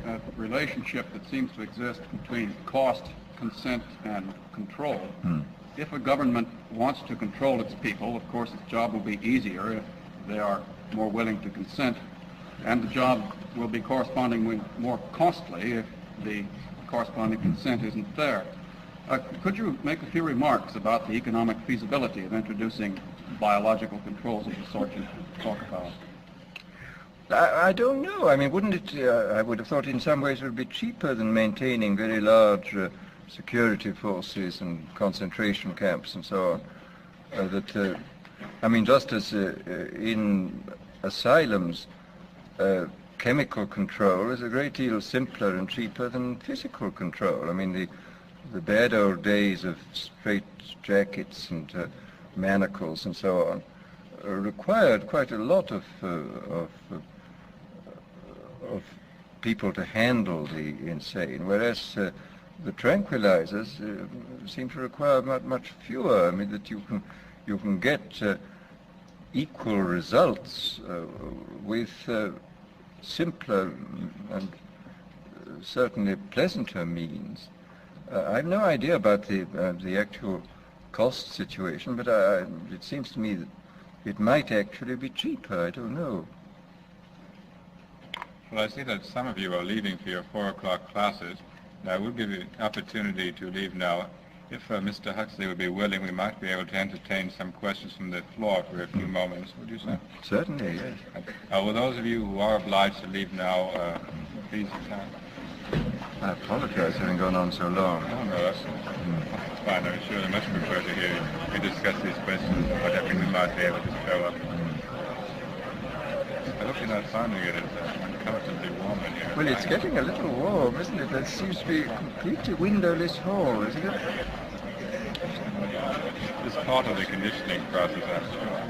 a relationship that seems to exist between cost, consent, and control. If a government wants to control its people, of course its job will be easier if they are more willing to consent, and the job will be correspondingly more costly if the corresponding consent isn't there. Could you make a few remarks about the economic feasibility of introducing biological controls of the sort you talk about? I don't know. I mean, wouldn't it, I would have thought in some ways it would be cheaper than maintaining very large security forces and concentration camps and so on. I mean, just as in asylums, chemical control is a great deal simpler and cheaper than physical control. I mean, the bad old days of straight jackets and manacles and so on required quite a lot of people to handle the insane, whereas the tranquilizers seem to require much fewer. I mean, that you can get equal results with simpler and certainly pleasanter means. I have no idea about the actual cost situation, but it seems to me that it might actually be cheaper. I don't know. Well, I see that some of you are leaving for your 4 o'clock classes. And I will give you an opportunity to leave now. If Mr. Huxley would be willing, we might be able to entertain some questions from the floor for a few moments. Would you say? Certainly, yes. Will those of you who are obliged to leave now, please retire? I apologize for having gone on so long. Oh, no, that's fine. I would surely much prefer to hear you discuss these questions, whatever we might be able to throw up. I hope you're not finding it uncomfortably warm in here. Well, it's getting a little warm, isn't it? There seems to be a completely windowless hall, isn't it? It's part of the conditioning process, I'm sure.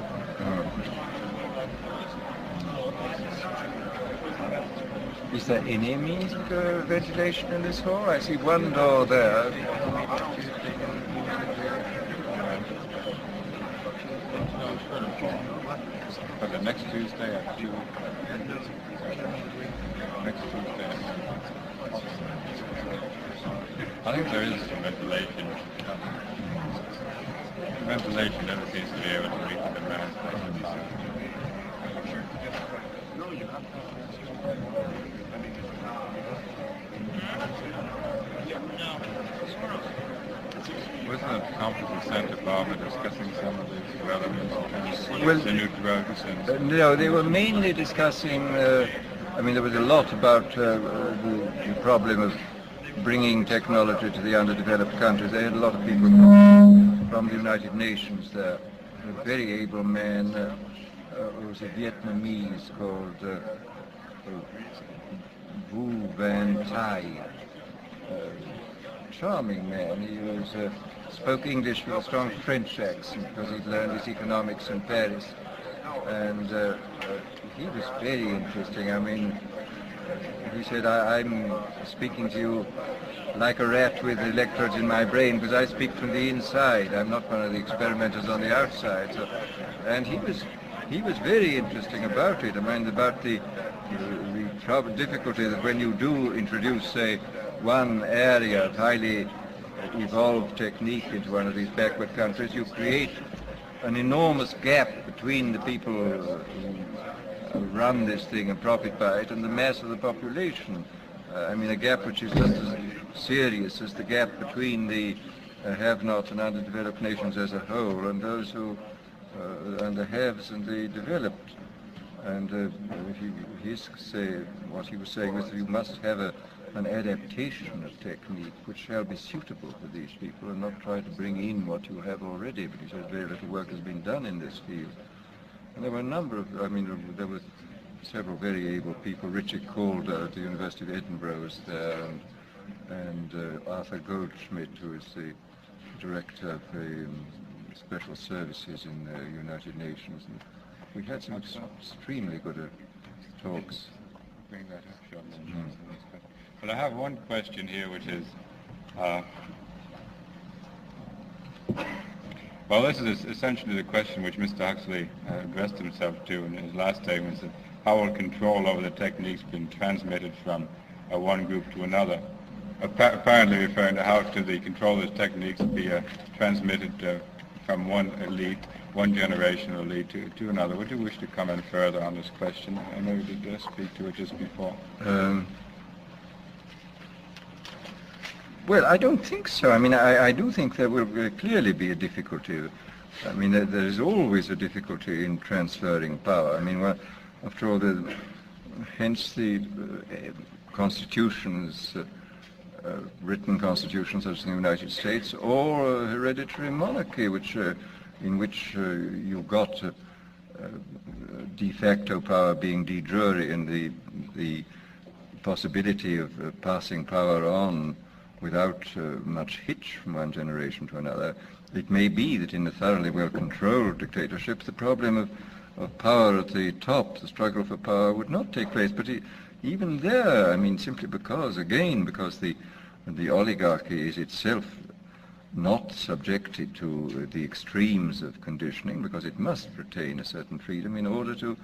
Is there any means of ventilation in this hall? I see one door there. But the next Tuesday at 2. Next Tuesday. I think there is some ventilation. Ventilation never seems to be able to meet the demands. Wasn't it conference in Santa Barbara discussing some of these developments? Well, the new drugs and... no, they were mainly discussing, I mean, there was a lot about the problem of bringing technology to the underdeveloped countries. They had a lot of people from the United Nations there. A very able man who was a Vietnamese called Vu Van Thai. Charming man. He was spoke English with a strong French accent because he'd learned his economics in Paris, and he was very interesting. I mean, he said, I'm speaking to you like a rat with electrodes in my brain because I speak from the inside. I'm not one of the experimenters on the outside. So, and he was very interesting about it. I mean, about the difficulty that when you do introduce, say, one area of highly evolved technique into one of these backward countries, you create an enormous gap between the people who run this thing and profit by it and the mass of the population. I mean, a gap which is just as serious as the gap between the have-not and underdeveloped nations as a whole and those who, and the haves and the developed. And what he was saying was that you must have an adaptation of technique which shall be suitable for these people and not try to bring in what you have already, but he said very little work has been done in this field. And there were a number of, there were several very able people. Richard Calder at the University of Edinburgh was there, and and Arthur Goldschmidt, who is the director of special services in the United Nations. And we had some extremely good talks. Bring that up shortly. But I have one question here, which is, well, this is essentially the question which Mr. Huxley addressed himself to in his last statement, that how will control over the techniques being transmitted from one group to another? Apparently referring to how to the control of the techniques be transmitted from one elite, one generation elite to another. Would you wish to comment further on this question? I know you did speak to it just before. Well, I don't think so. I mean, I do think there will clearly be a difficulty. I mean, there is always a difficulty in transferring power. I mean, well, after all, hence the constitutions, written constitutions such as in the United States, or a hereditary monarchy, in which you got de facto power being de jure, and the possibility of passing power on without much hitch from one generation to another. It may be that in a thoroughly well-controlled dictatorship, the problem of power at the top, the struggle for power, would not take place. But even there, I mean, simply because the oligarchy is itself not subjected to the extremes of conditioning, because it must retain a certain freedom in order to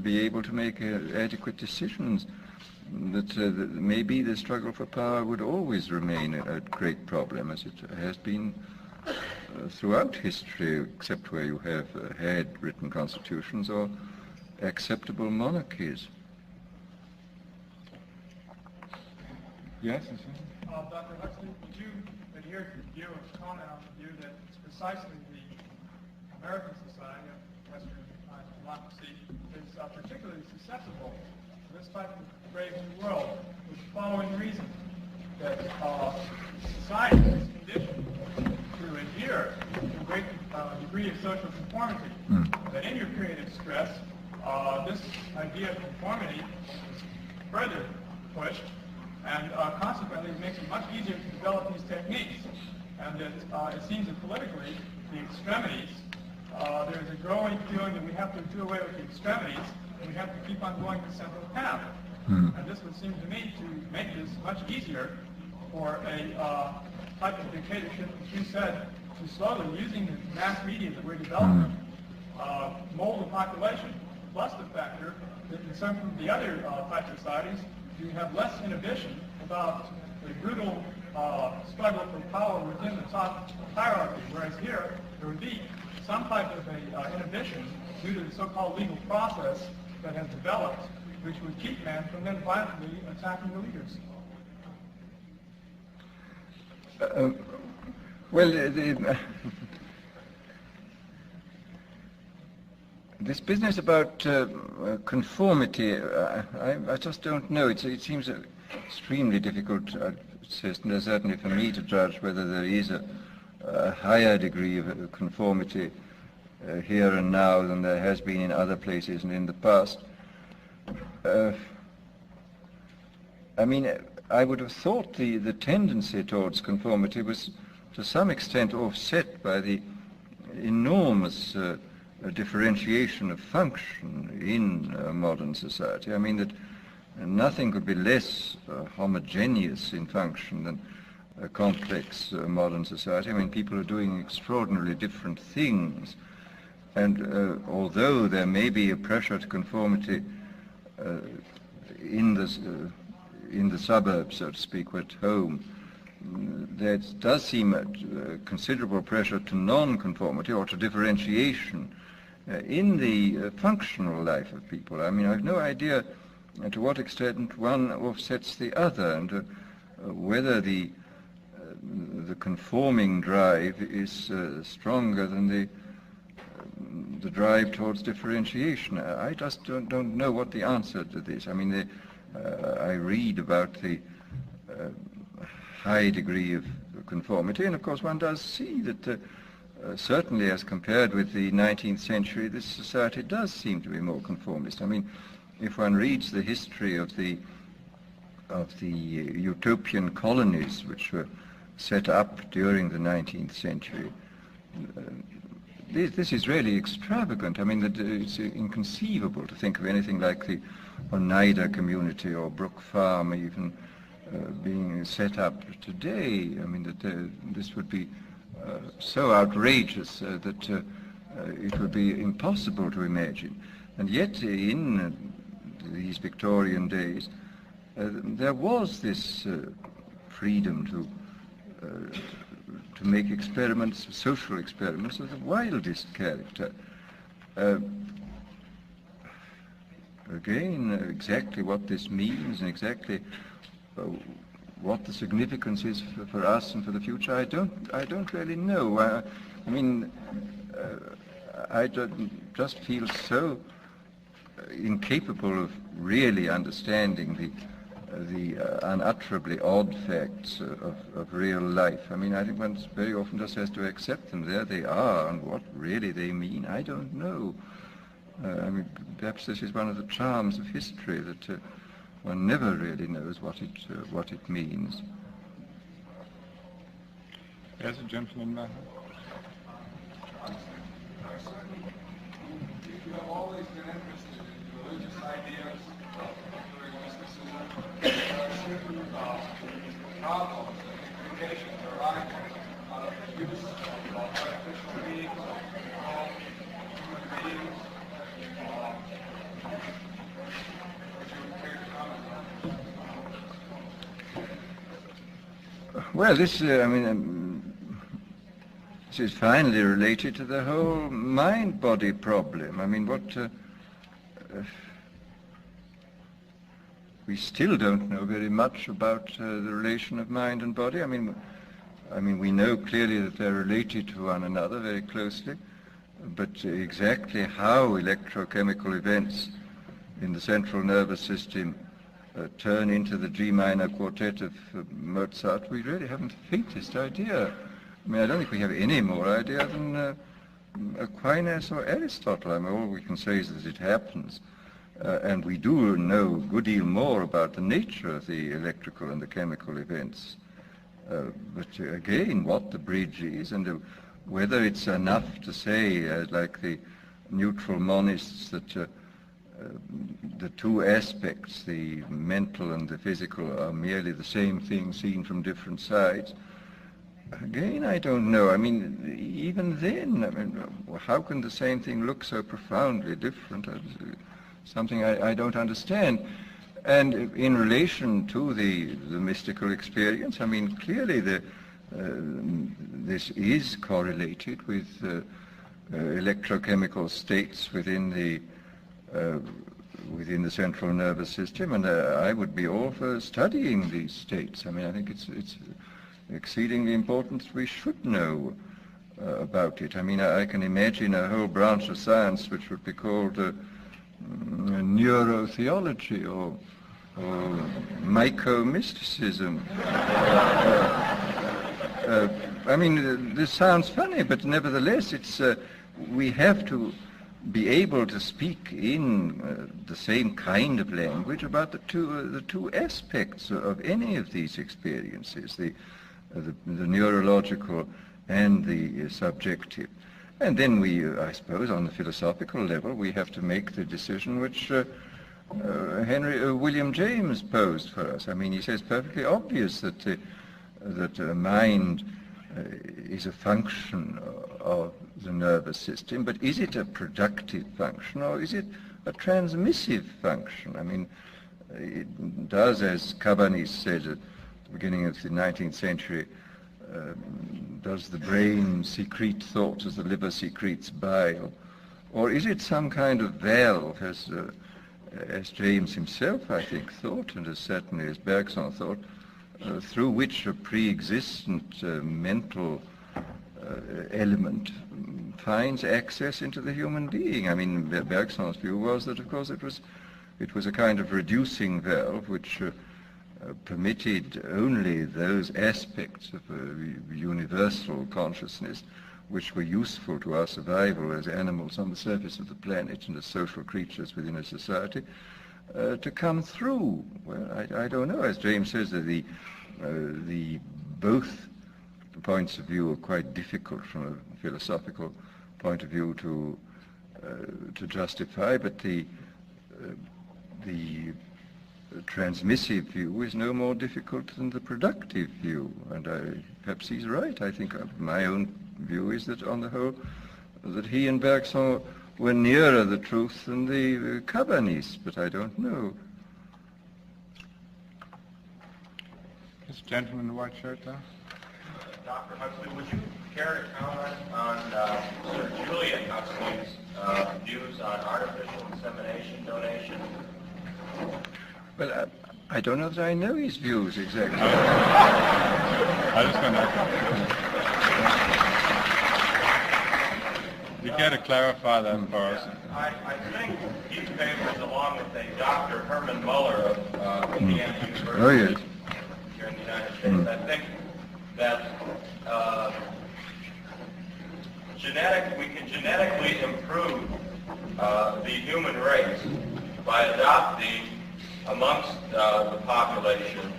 be able to make adequate decisions, that maybe the struggle for power would always remain a great problem, as it has been throughout history, except where you have had written constitutions or acceptable monarchies. Yes? Dr. Huxley, would you adhere to the view of comment on the view that it's precisely the American society of Western democracy is particularly susceptible to this type of brave new world, with the following reason: that society is conditioned to adhere to a great degree of social conformity. That in your period of stress, this idea of conformity is further pushed, and consequently it makes it much easier to develop these techniques. And that it seems that politically, the extremities, there is a growing feeling that we have to do away with the extremities, and we have to keep on going the central path. And this would seem to me to make this much easier for a type of dictatorship, as you said, to slowly, using the mass media that we're developing, mold the population, plus the factor that in some of the other type societies, you have less inhibition about the brutal struggle for power within the top hierarchy, whereas here there would be some type of a inhibition due to the so-called legal process that has developed, which would keep men from then violently attacking the leaders. Well, this business about conformity, I just don't know. It seems extremely difficult, certainly for me, to judge whether there is a higher degree of conformity here and now than there has been in other places and in the past. I mean, I would have thought the tendency towards conformity was to some extent offset by the enormous differentiation of function in modern society. I mean that nothing could be less homogeneous in function than a complex modern society. I mean, people are doing extraordinarily different things, and although there may be a pressure to conformity in the suburbs, so to speak, or at home, there does seem a considerable pressure to non-conformity or to differentiation in the functional life of people. I mean, I have no idea to what extent one offsets the other, and whether the conforming drive is stronger than the drive towards differentiation. I just don't know what the answer to this. I mean, I read about the high degree of conformity, and of course one does see that certainly as compared with the 19th century, this society does seem to be more conformist. I mean, if one reads the history of the utopian colonies which were set up during the 19th century. This is really extravagant. I mean, it's inconceivable to think of anything like the Oneida community or Brook Farm even being set up today. I mean, that this would be so outrageous that it would be impossible to imagine. And yet, in these Victorian days, there was this freedom to make experiments, social experiments of the wildest character. Again, exactly what this means and exactly what the significance is for us and for the future, I don't really know. I mean, I just feel so incapable of really understanding the unutterably odd facts of real life. I mean, I think one very often just has to accept them. There they are, and what really they mean, I don't know. I mean, perhaps this is one of the charms of history, that one never really knows what it means. There's a gentleman back. You have always been interested in religious ideas during mysticism. There are certain problems and implications arising out of the use of artificial beings, of human beings. Would you care to comment on this? Well, this, this is finally related to the whole mind-body problem. I mean, we still don't know very much about the relation of mind and body. I mean, we know clearly that they're related to one another very closely, but exactly how electrochemical events in the central nervous system turn into the G minor quartet of Mozart, we really haven't the faintest idea. I mean, I don't think we have any more idea than Aquinas or Aristotle. I mean, all we can say is that it happens. And we do know a good deal more about the nature of the electrical and the chemical events. But again, what the bridge is and whether it's enough to say, like the neutral monists, that the two aspects, the mental and the physical, are merely the same thing seen from different sides. Again, I don't know. I mean, even then, I mean, how can the same thing look so profoundly different? Something I don't understand. And in relation to the mystical experience, I mean, clearly this is correlated with electrochemical states within the central nervous system, and I would be all for studying these states. I mean, I think it's exceedingly important that we should know about it. I mean, I can imagine a whole branch of science which would be called neurotheology or myco-mysticism. I mean, this sounds funny, but nevertheless, it's we have to be able to speak in the same kind of language about the two aspects of any of these experiences, the neurological and the subjective. And then I suppose, on the philosophical level, we have to make the decision which William James posed for us. I mean, he says perfectly obvious that mind is a function of the nervous system, but is it a productive function or is it a transmissive function? I mean, it does, as Cabanis said at the beginning of the 19th century, does the brain secrete thought as the liver secretes bile? Or is it some kind of valve, as James himself, I think, thought, and as certainly as Bergson thought, through which a pre-existent mental element finds access into the human being? I mean, Bergson's view was that, of course, it was a kind of reducing valve which permitted only those aspects of universal consciousness which were useful to our survival as animals on the surface of the planet and as social creatures within a society, to come through. Well, I don't know. As James says, that the both points of view are quite difficult from a philosophical point of view to justify, but the transmissive view is no more difficult than the productive view, and perhaps he's right. I think my own view is that, on the whole, that he and Bergson were nearer the truth than the Cabanists, but I don't know. This gentleman in the white shirt there. Dr. Huxley, would you care to comment on Sir Julian Huxley's views on artificial insemination donation? Well, I don't know that I know his views exactly. I just want to... You care to clarify that for us? I think these papers, along with a Dr. Herman Muller of Indiana University here in the United States, I think that we can genetically improve the human race by adopting amongst the population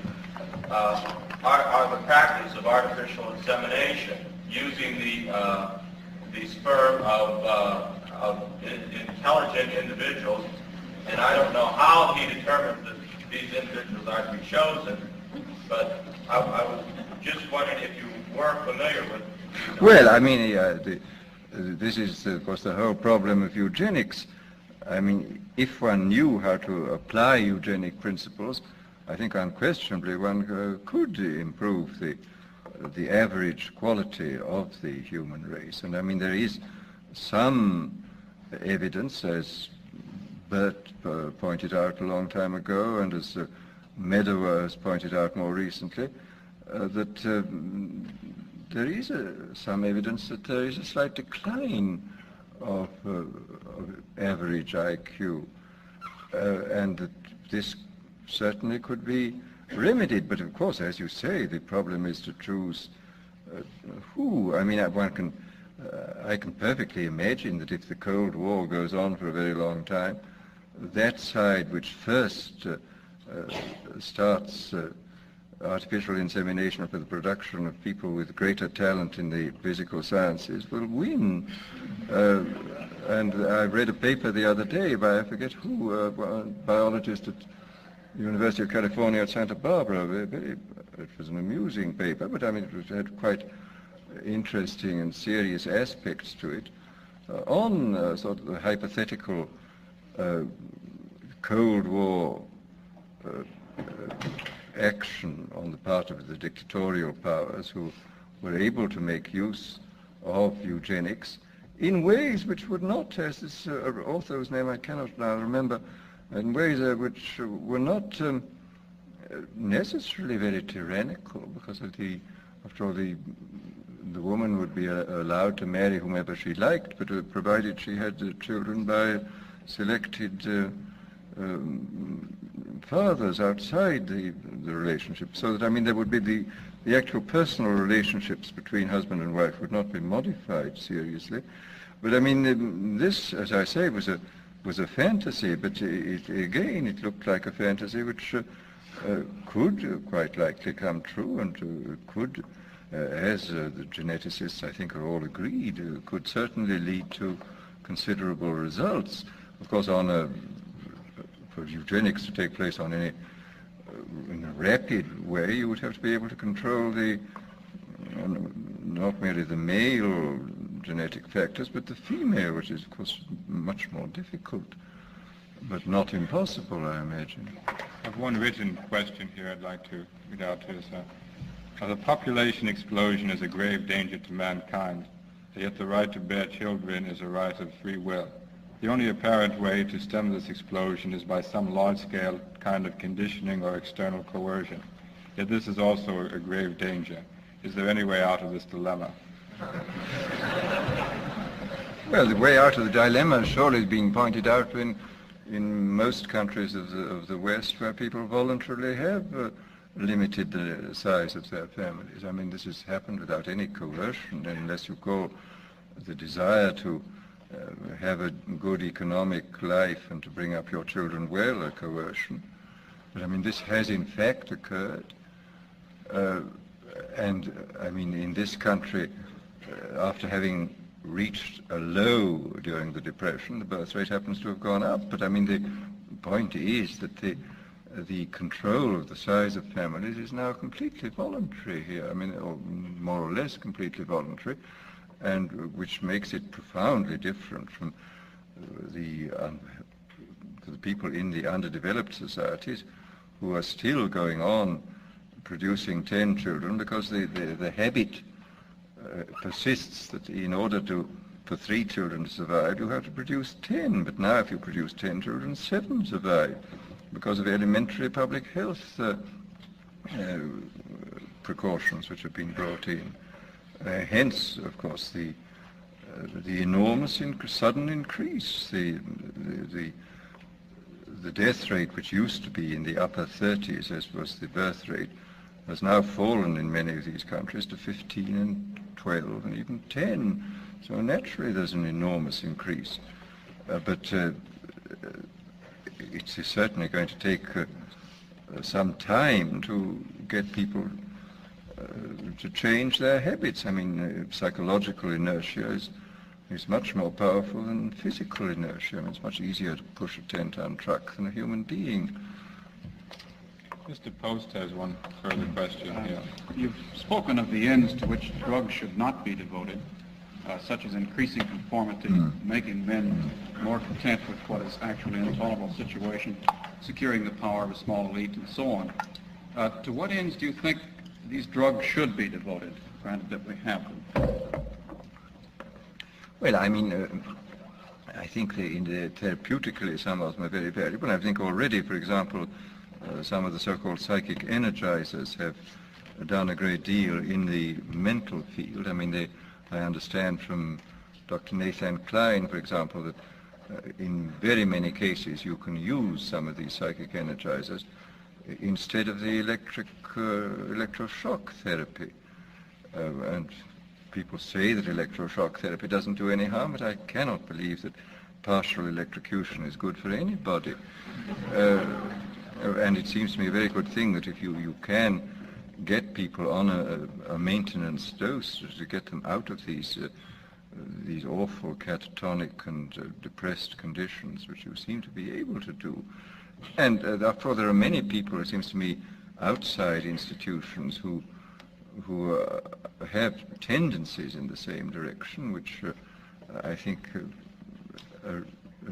the practice of artificial insemination using the sperm of intelligent individuals, and I don't know how he determines that these individuals are to be chosen, but I was just wondering if you were familiar with these. Well, I mean, this is, of course, the whole problem of eugenics. I mean, if one knew how to apply eugenic principles, I think unquestionably one could improve the average quality of the human race. And I mean, there is some evidence, as Bert pointed out a long time ago, and as Medower has pointed out more recently, that there is some evidence that there is a slight decline of average IQ, and that this certainly could be remedied. But of course, as you say, the problem is to choose who. I mean, I can perfectly imagine that if the Cold War goes on for a very long time, that side which first starts artificial insemination for the production of people with greater talent in the physical sciences will win. And I read a paper the other day by, I forget who, a biologist at the University of California at Santa Barbara. It was an amusing paper, but I mean, it had quite interesting and serious aspects to it on sort of the hypothetical Cold War action on the part of the dictatorial powers who were able to make use of eugenics in ways which would not, as this author whose name I cannot now remember, in ways which were not necessarily very tyrannical, because of after all, the woman would be allowed to marry whomever she liked, but provided she had children by selected fathers outside the relationship, so that, I mean, there would be the actual personal relationships between husband and wife would not be modified seriously. But I mean, this, as I say, was a fantasy, but again, it looked like a fantasy which could quite likely come true, and could, as the geneticists I think are all agreed, could certainly lead to considerable results. Of course, for eugenics to take place on in a rapid way, you would have to be able to control not merely the male genetic factors, but the female, which is, of course, much more difficult, but not impossible, I imagine. I have one written question here I'd like to read out to us. The population explosion is a grave danger to mankind, yet the right to bear children is a right of free will. The only apparent way to stem this explosion is by some large-scale kind of conditioning or external coercion. Yet this is also a grave danger. Is there any way out of this dilemma? Well, the way out of the dilemma surely is being pointed out in most countries of the West, where people voluntarily have limited the size of their families. I mean, this has happened without any coercion, unless you call the desire to have a good economic life and to bring up your children well, a coercion. But I mean, this has in fact occurred. And I mean, in this country, after having reached a low during the Depression, the birth rate happens to have gone up. But I mean, the point is that the control of the size of families is now completely voluntary here. I mean, or more or less completely voluntary, and which makes it profoundly different from the people in the underdeveloped societies who are still going on producing 10 children because the habit persists that in order for 3 children to survive, you have to produce 10. But now if you produce 10 children, 7 survive because of elementary public health precautions which have been brought in. Hence, of course, the enormous sudden increase, the death rate, which used to be in the upper 30s, as was the birth rate, has now fallen in many of these countries to 15 and 12 and even 10. So naturally there's an enormous increase. But it's certainly going to take some time to get people to change their habits. I mean, psychological inertia is much more powerful than physical inertia. I mean, it's much easier to push a 10-ton truck than a human being. Mr. Post has one further question here. You've spoken of the ends to which drugs should not be devoted, such as increasing conformity, making men more content with what is actually an intolerable situation, securing the power of a small elite, and so on. To what ends do you think these drugs should be devoted, granted that we have them? Well, I mean, I think therapeutically some of them are very valuable. I think already, for example, some of the so-called psychic energizers have done a great deal in the mental field. I mean, I understand from Dr. Nathan Klein, for example, that in very many cases you can use some of these psychic energizers instead of the electroshock therapy. And people say that electroshock therapy doesn't do any harm, but I cannot believe that partial electrocution is good for anybody. And it seems to me a very good thing that if you can get people on a maintenance dose to get them out of these awful catatonic and depressed conditions, which you seem to be able to do. And therefore there are many people, it seems to me, outside institutions who have tendencies in the same direction, which I think a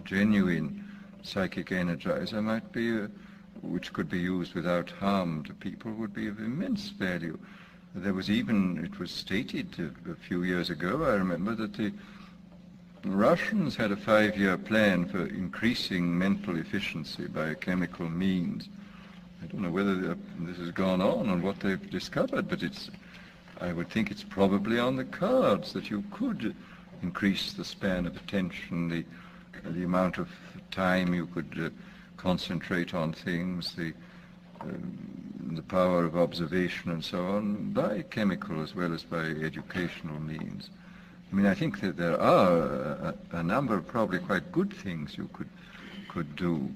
genuine psychic energizer might be, which could be used without harm to people, would be of immense value. There was even, it was stated a few years ago, I remember, that the Russians had a 5-year plan for increasing mental efficiency by chemical means. I don't know whether this has gone on and what they've discovered, but I would think it's probably on the cards that you could increase the span of attention, the amount of time you could concentrate on things, the power of observation and so on, by chemical as well as by educational means. I mean, I think that there are a number of probably quite good things you could do.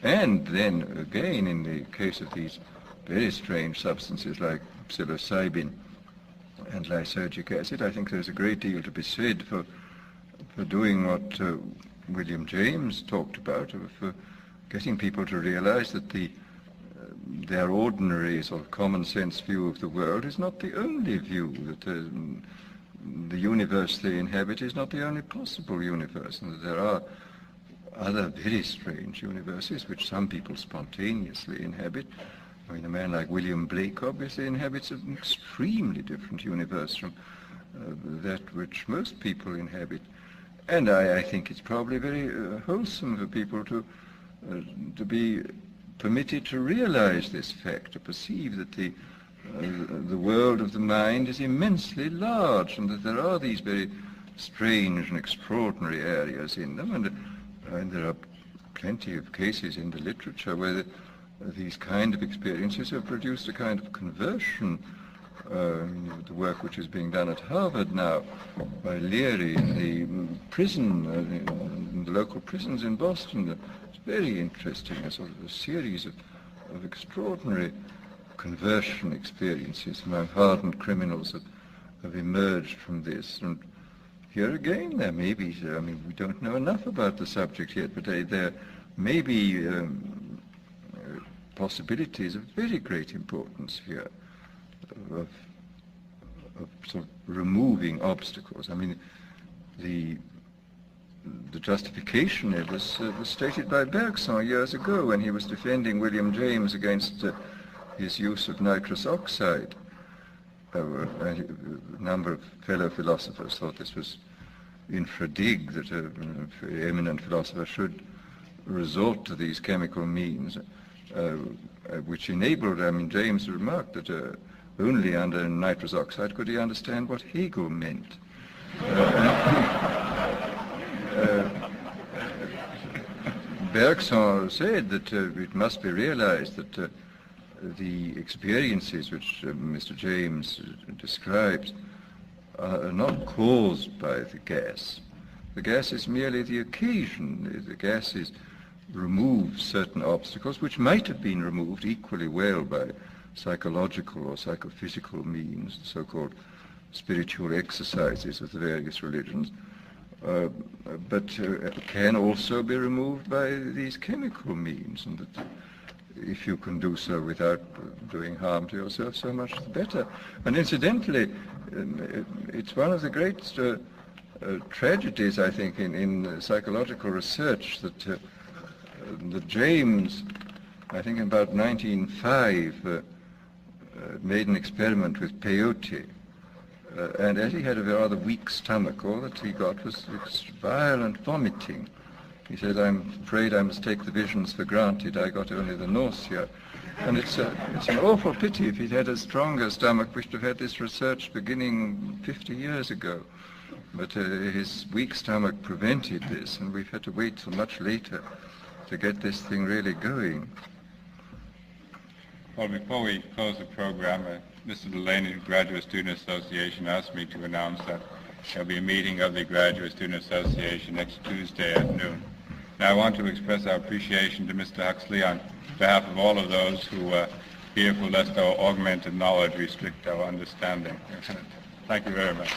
And then, again, in the case of these very strange substances like psilocybin and lysergic acid, I think there's a great deal to be said for doing what William James talked about, of getting people to realize that their ordinary sort of common sense view of the world is not the only view, that the universe they inhabit is not the only possible universe, and that there are other very strange universes which some people spontaneously inhabit. I mean, a man like William Blake obviously inhabits an extremely different universe from that which most people inhabit. And I think it's probably very wholesome for people to be permitted to realize this fact, to perceive that the world of the mind is immensely large, and that there are these very strange and extraordinary areas in them, and there are plenty of cases in the literature where these kind of experiences have produced a kind of conversion the work which is being done at Harvard now by Leary in the prison, in the local prisons in Boston. It's very interesting, a sort of a series of extraordinary conversion experiences among hardened criminals that have emerged from this. And here again, there may be, I mean, we don't know enough about the subject yet, but there may be possibilities of very great importance here of sort of removing obstacles. I mean, the justification was stated by Bergson years ago when he was defending William James against his use of nitrous oxide. A number of fellow philosophers thought this was infra-dig, that an eminent philosopher should resort to these chemical means, which enabled, I mean, James remarked that only under nitrous oxide could he understand what Hegel meant. Bergson said that it must be realized that the experiences which Mr. James describes are not caused by the gas. The gas is merely the occasion. The gas removes certain obstacles which might have been removed equally well by psychological or psychophysical means, the so-called spiritual exercises of the various religions, but can also be removed by these chemical means, and that if you can do so without doing harm to yourself, so much the better. And incidentally, it's one of the great tragedies, I think, in psychological research that James, I think in about 1905, made an experiment with peyote. And as he had a rather weak stomach, all that he got was violent vomiting. He said, "I'm afraid I must take the visions for granted. I got only the nausea." And it's an awful pity. If he'd had a stronger stomach, we should have had this research beginning 50 years ago. But his weak stomach prevented this, and we've had to wait till much later to get this thing really going. Well, before we close the program, Mr. Delaney, Graduate Student Association, asked me to announce that there'll be a meeting of the Graduate Student Association next Tuesday at noon. Now, I want to express our appreciation to Mr. Huxley on behalf of all of those who fearful lest our augmented knowledge restrict our understanding. Thank you very much.